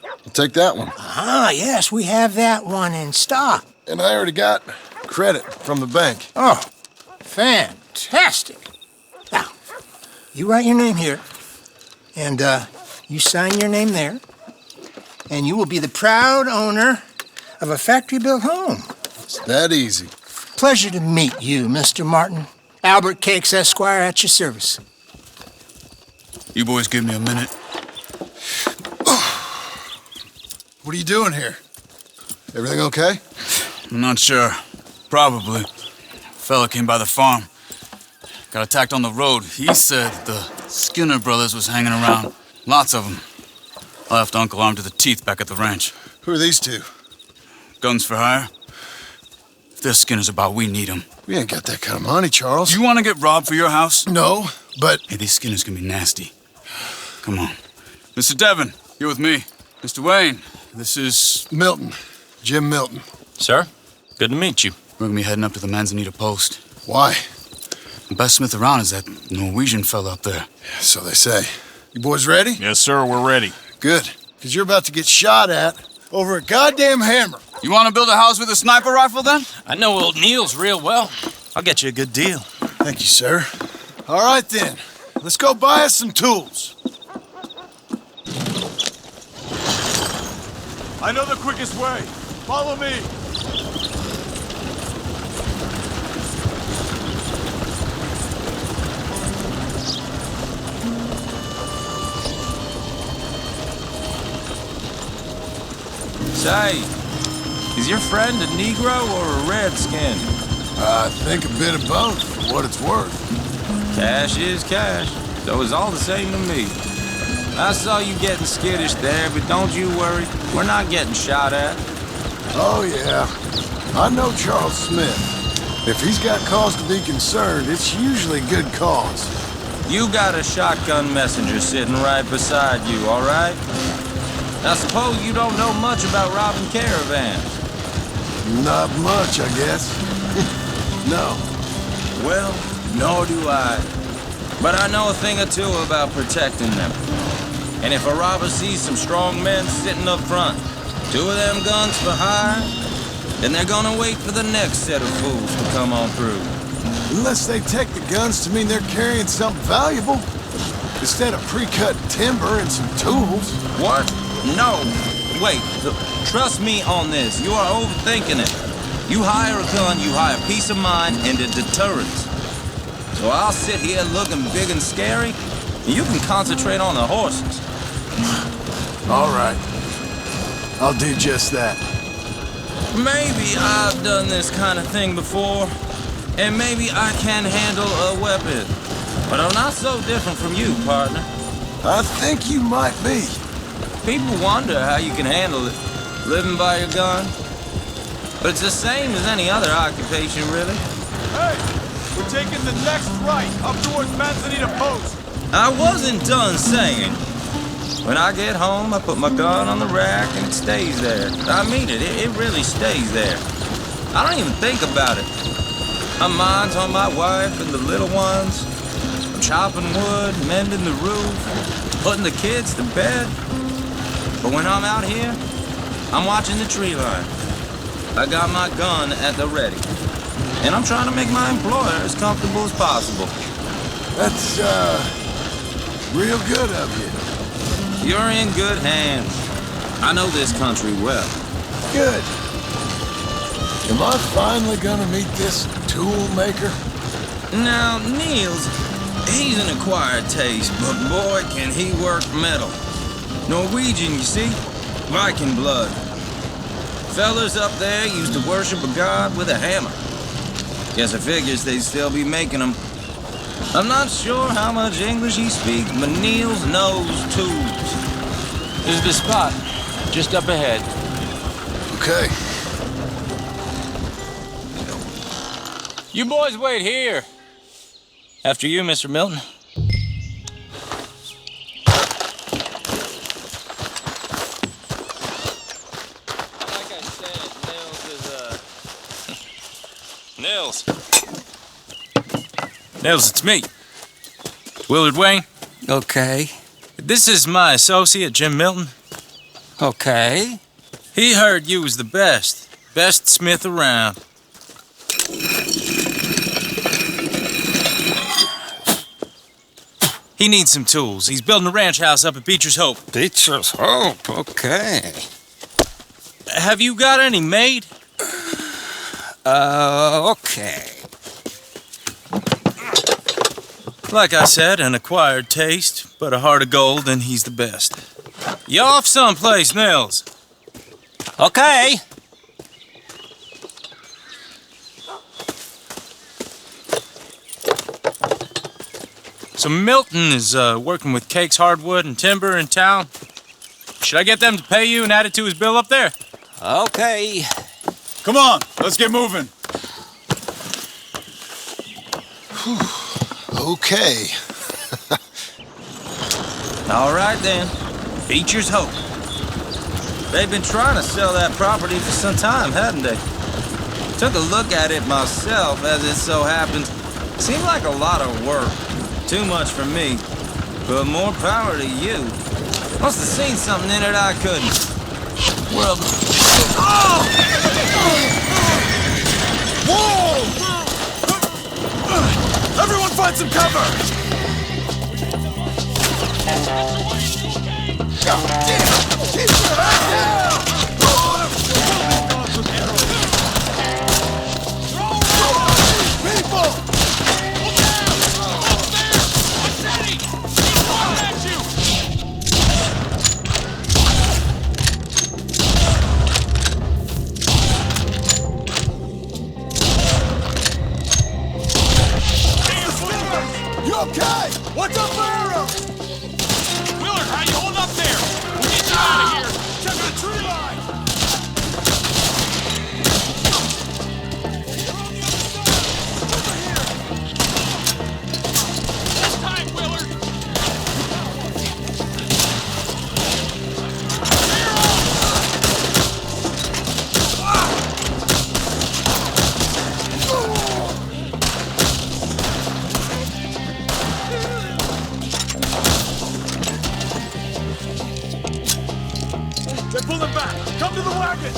I'll take that one. Ah, yes, we have that one in stock. And I already got credit from the bank. Oh, fantastic. Now, you write your name here, and you sign your name there, and you will be the proud owner of a factory-built home. It's that easy. Pleasure to meet you, Mr. Martin. Albert Cakes, Esquire, at your service. You boys give me a minute. What are you doing here? Everything okay? I'm not sure. Probably. Fella came by the farm. Got attacked on the road. He said the Skinner brothers was hanging around. Lots of them. I left Uncle armed to the teeth back at the ranch. Who are these two? Guns for hire. If they're Skinner's about, we need them. We ain't got that kind of money, Charles. You want to get robbed for your house? No, but... Hey, these Skinners can be nasty. Come on. Mr. Devon, you're with me. Mr. Wayne, this is... Milton. Jim Milton. Sir, good to meet you. We're gonna be heading up to the Manzanita Post. Why? The best smith around is that Norwegian fella up there. Yeah, so they say. You boys ready? Yes, sir, we're ready. Good. Because you're about to get shot at over a goddamn hammer. You want to build a house with a sniper rifle, then? I know old Neil's real well. I'll get you a good deal. Thank you, sir. All right, then. Let's go buy us some tools. I know the quickest way. Follow me. Say, is your friend a Negro or a Redskin? I think a bit of both, for what it's worth. Cash is cash, so it's all the same to me. I saw you getting skittish there, but don't you worry. We're not getting shot at. Oh, yeah. I know Charles Smith. If he's got cause to be concerned, it's usually good cause. You got a shotgun messenger sitting right beside you, all right? I suppose you don't know much about robbing caravans. Not much, I guess. No. Well, nor do I. But I know a thing or two about protecting them. And if a robber sees some strong men sitting up front, 2 of them guns for hire, then they're gonna wait for the next set of fools to come on through. Unless they take the guns to mean they're carrying something valuable. Instead of pre-cut timber and some tools. What? No. Wait, trust me on this. You are overthinking it. You hire a gun, you hire peace of mind and a deterrence. So I'll sit here looking big and scary, and you can concentrate on the horses. All right. I'll do just that. Maybe I've done this kind of thing before, and maybe I can handle a weapon. But I'm not so different from you, partner. I think you might be. People wonder how you can handle it, living by your gun. But it's the same as any other occupation, really. Hey, we're taking the next right, up towards Manzanita Post. I wasn't done saying. When I get home, I put my gun on the rack and it stays there. I mean it really stays there. I don't even think about it. My mind's on my wife and the little ones. I'm chopping wood, mending the roof, putting the kids to bed. But when I'm out here, I'm watching the tree line. I got my gun at the ready. And I'm trying to make my employer as comfortable as possible. That's, real good of you. You're in good hands. I know this country well. Good. Am I finally gonna meet this tool maker? Now, Niels, He's an acquired taste, but boy, can he work metal. Norwegian, you see? Viking blood. Fellas up there used to worship a god with a hammer. Guess I figures they'd still be making them. I'm not sure how much English he speaks, but Niels knows tools. This is the spot, just up ahead. Okay. You boys wait here. After you, Mr. Milton. Like I said, Nils is, Nils, it's me. Willard Wayne. Okay. This is my associate, Jim Milton. Okay. He heard you was the best smith around. He needs some tools. He's building a ranch house up at Beecher's Hope. Beecher's Hope, okay. Have you got any made? Okay. Like I said, an acquired taste, but a heart of gold, and he's the best. You off someplace, Nils? Okay. So Milton is working with Cake's Hardwood and Timber in town. Should I get them to pay you and add it to his bill up there? Okay. Come on, let's get moving. Okay. All right then. Beecher's Hope. They've been trying to sell that property for some time, hadn't they? Took a look at it myself, as it so happens. Seemed like a lot of work. Too much for me. But more power to you. Must have seen something in it I couldn't. Well... Oh! Whoa! Everyone find some cover! Keep your head down! People! You okay? What's up for arrows? Willard, how you holding up there? We'll get you out of here. Check the tree line. You're on the other side. Over here. This time, Willard. They're pulling back. Come to the wagon.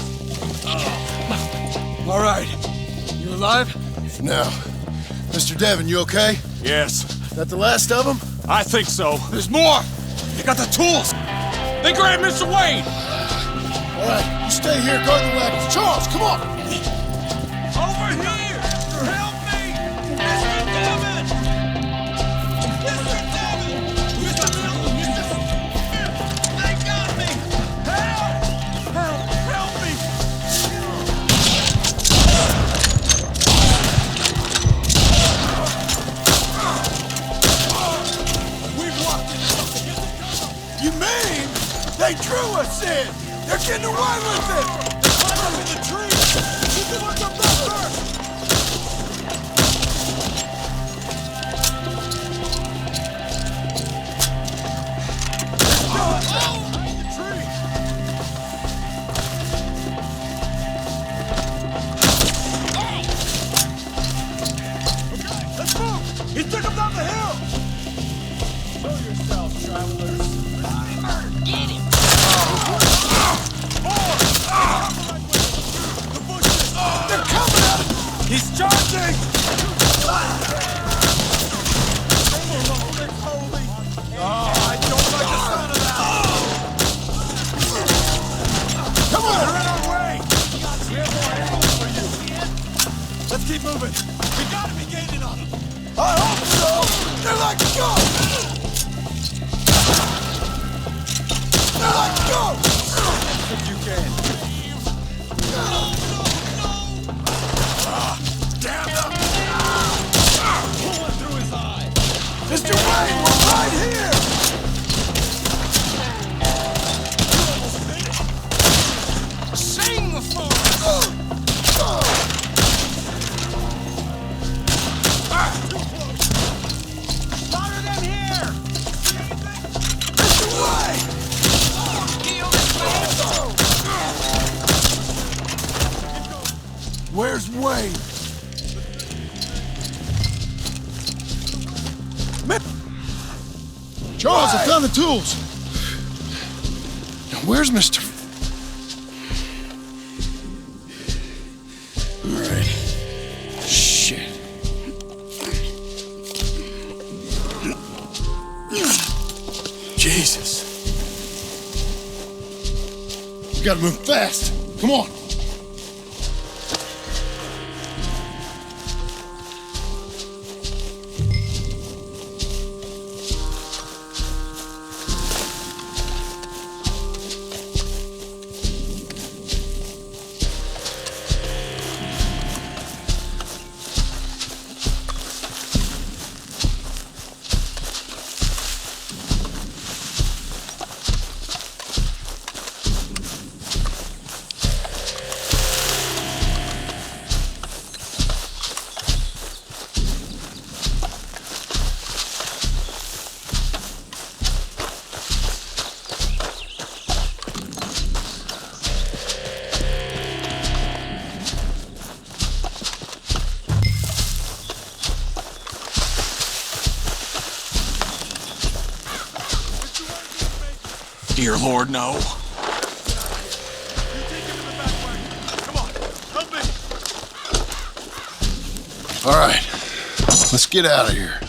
All right. You alive? No. Mr. Devon, you okay? Yes. That the last of them? I think so. There's more. They got the tools. They grabbed Mr. Wayne. All right, you stay here, guard the wagons. Charles, come on! Over here! Help me! Mr. Devon! Mr. Devon! Mr. Milton! They got me! Help! Help me! We've locked it! You mean they drew us in? They're getting away with it! Climb up in the trees! You can look up there first! Behind the tree! Okay, let's move! He took him down the hill! Show yourselves, travelers! Get him! They're coming at him! He's charging! Oh, I don't like the sound of that! Come on! They're in our way! We have more ammo for you! Let's keep moving! We gotta be gaining on them! I hope so! They're like ghosts! They're like ghosts! If you can. Damn them! Pulling through his eye! Mr. Wayne, we're right here! Sing for us! Hotter than here! Mr. Wayne! Where's Wayne? Charles, I found the tools. Now, where's Mr. All right. Shit. Jesus. We gotta move fast. Come on. Dear Lord, no. All right. Let's get out of here.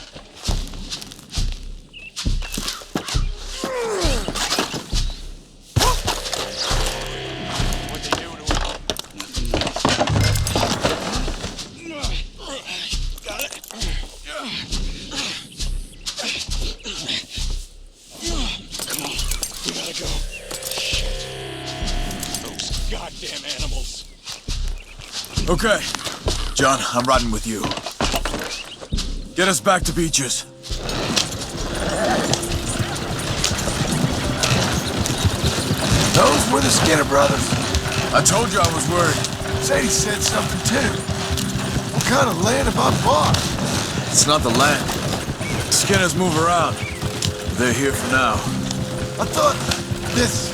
Okay. John, I'm riding with you. Get us back to Beaches. Those were the Skinner brothers. I told you I was worried. Sadie said something too. What kind of land have I bought? It's not the land. Skinners move around. They're here for now. I thought this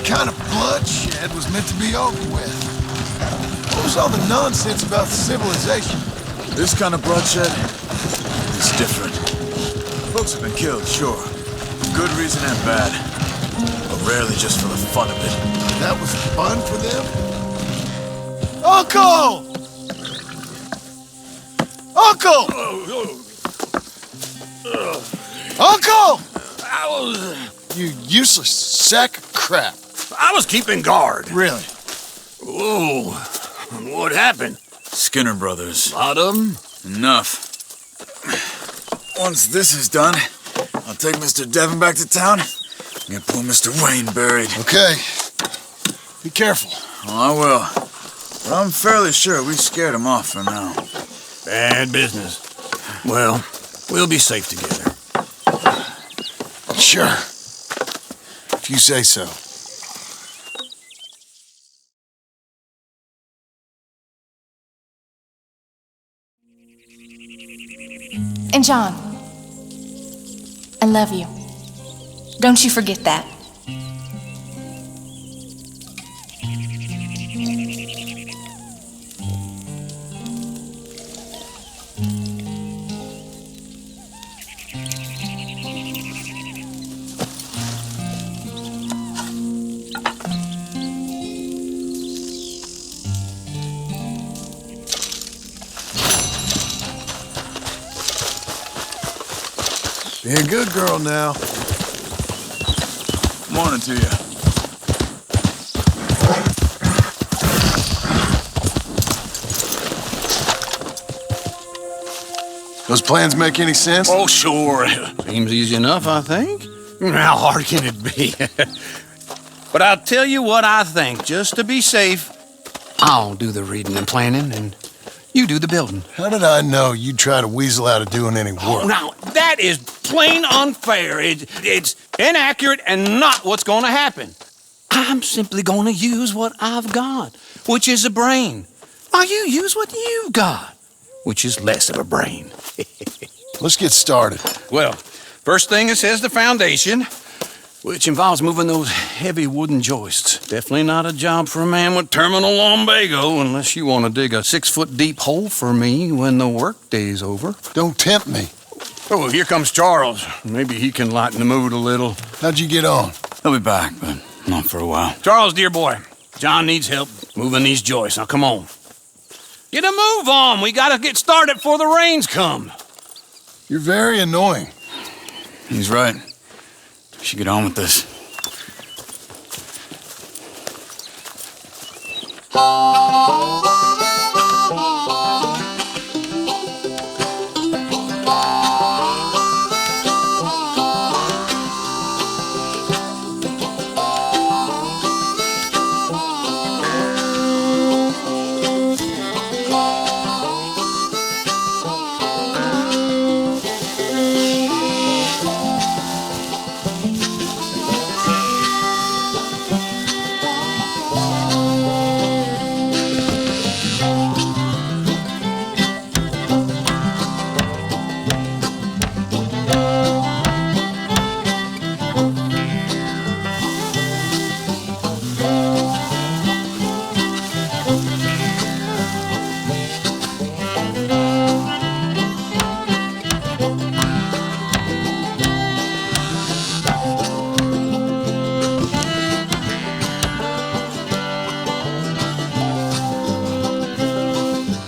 kind of bloodshed was meant to be over with. What was all the nonsense about civilization? This kind of bloodshed is different. Folks have been killed, sure. Good reason and bad. But rarely just for the fun of it. That was fun for them? Uncle! Uncle! Uncle! You useless sack of crap. I was keeping guard. Really? Ooh, what happened? Skinner brothers. Lot of them? Enough. Once this is done, I'll take Mr. Devon back to town and get poor Mr. Wayne buried. Okay. Be careful. Oh, I will. But I'm fairly sure we scared him off for now. Bad business. Well, we'll be safe together. Sure. If you say so. And John, I love you. Don't you forget that. Be a good girl now. Morning to you. Those plans make any sense? Oh, sure. Seems easy enough, I think. How hard can it be? But I'll tell you what I think, just to be safe. I'll do the reading and planning, and you do the building. How did I know you'd try to weasel out of doing any work? Oh, now, that is plain unfair. It's inaccurate and not what's going to happen. I'm simply going to use what I've got, which is a brain. While you use what you've got, which is less of a brain. Let's get started. Well, first thing it says the foundation, which involves moving those heavy wooden joists. Definitely not a job for a man with terminal lumbago, unless you want to dig a 6-foot deep hole for me when the workday's over. Don't tempt me. Oh, here comes Charles. Maybe he can lighten the mood a little. How'd you get on? He'll be back, but not for a while. Charles, dear boy, John needs help moving these joists. Now, come on. Get a move on. We gotta get started before the rains come. You're very annoying. He's right. We should get on with this.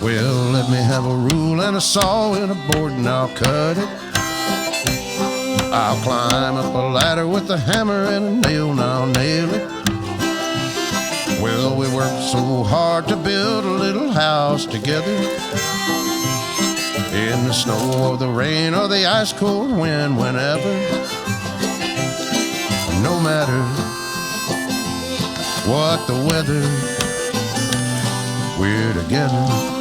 Well, let me have a rule and a saw and a board and I'll cut it. I'll climb up a ladder with a hammer and a nail and I'll nail it. Well, we worked so hard to build a little house together. In the snow or the rain or the ice cold wind, whenever. No matter what the weather, we're together.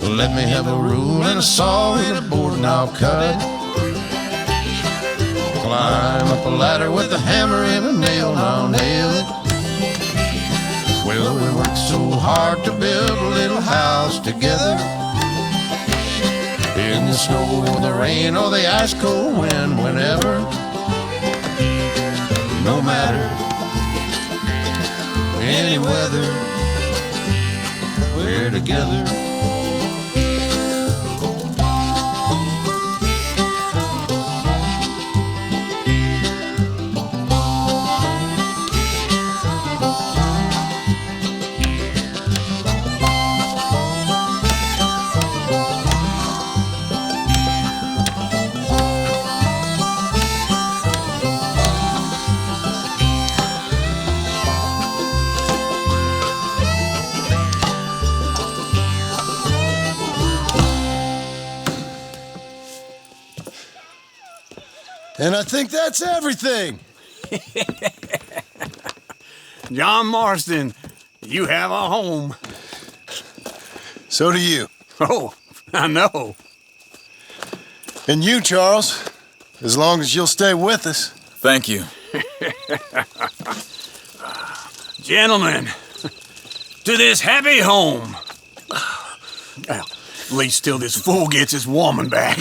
Let me have a rule and a saw and a board and I'll cut it. Climb up a ladder with a hammer and a nail and I'll nail it. Well, we worked so hard to build a little house together. In the snow or the rain or the ice cold wind, whenever. No matter any weather, we're together. And I think that's everything. John Marston, you have a home. So do you. Oh, I know. And you, Charles, as long as you'll stay with us. Thank you. Gentlemen, to this happy home. Well, at least till this fool gets his woman back.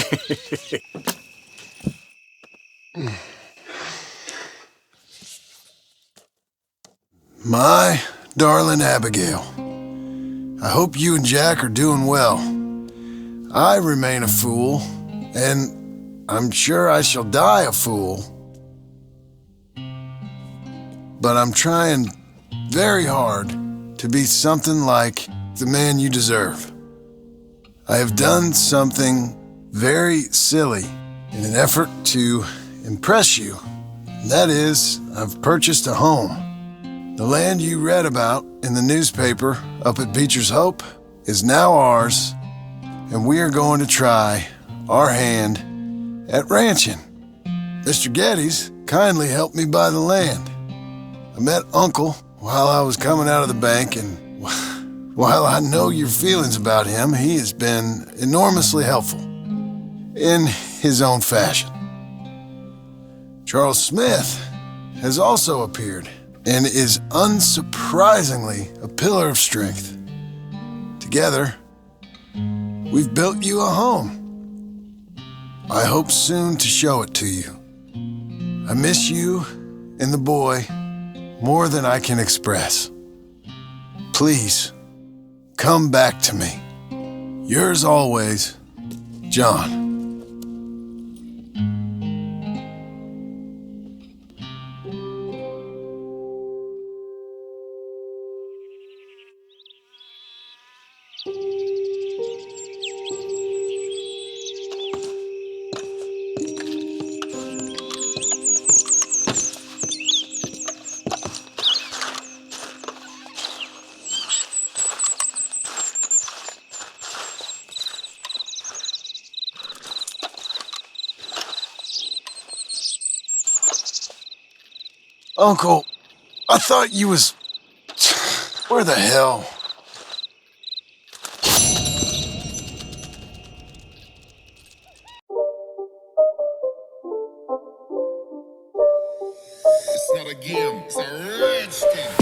My darling Abigail, I hope you and Jack are doing well. I remain a fool, and I'm sure I shall die a fool. But I'm trying very hard to be something like the man you deserve. I have done something very silly in an effort to impress you. And that is, I've purchased a home. The land you read about in the newspaper up at Beecher's Hope is now ours, and we are going to try our hand at ranching. Mr. Geddes kindly helped me buy the land. I met Uncle while I was coming out of the bank, and while I know your feelings about him, he has been enormously helpful in his own fashion. Charles Smith has also appeared and is unsurprisingly a pillar of strength. Together, we've built you a home. I hope soon to show it to you. I miss you and the boy more than I can express. Please, come back to me. Yours always, John. Uncle, I thought you was... Where the hell?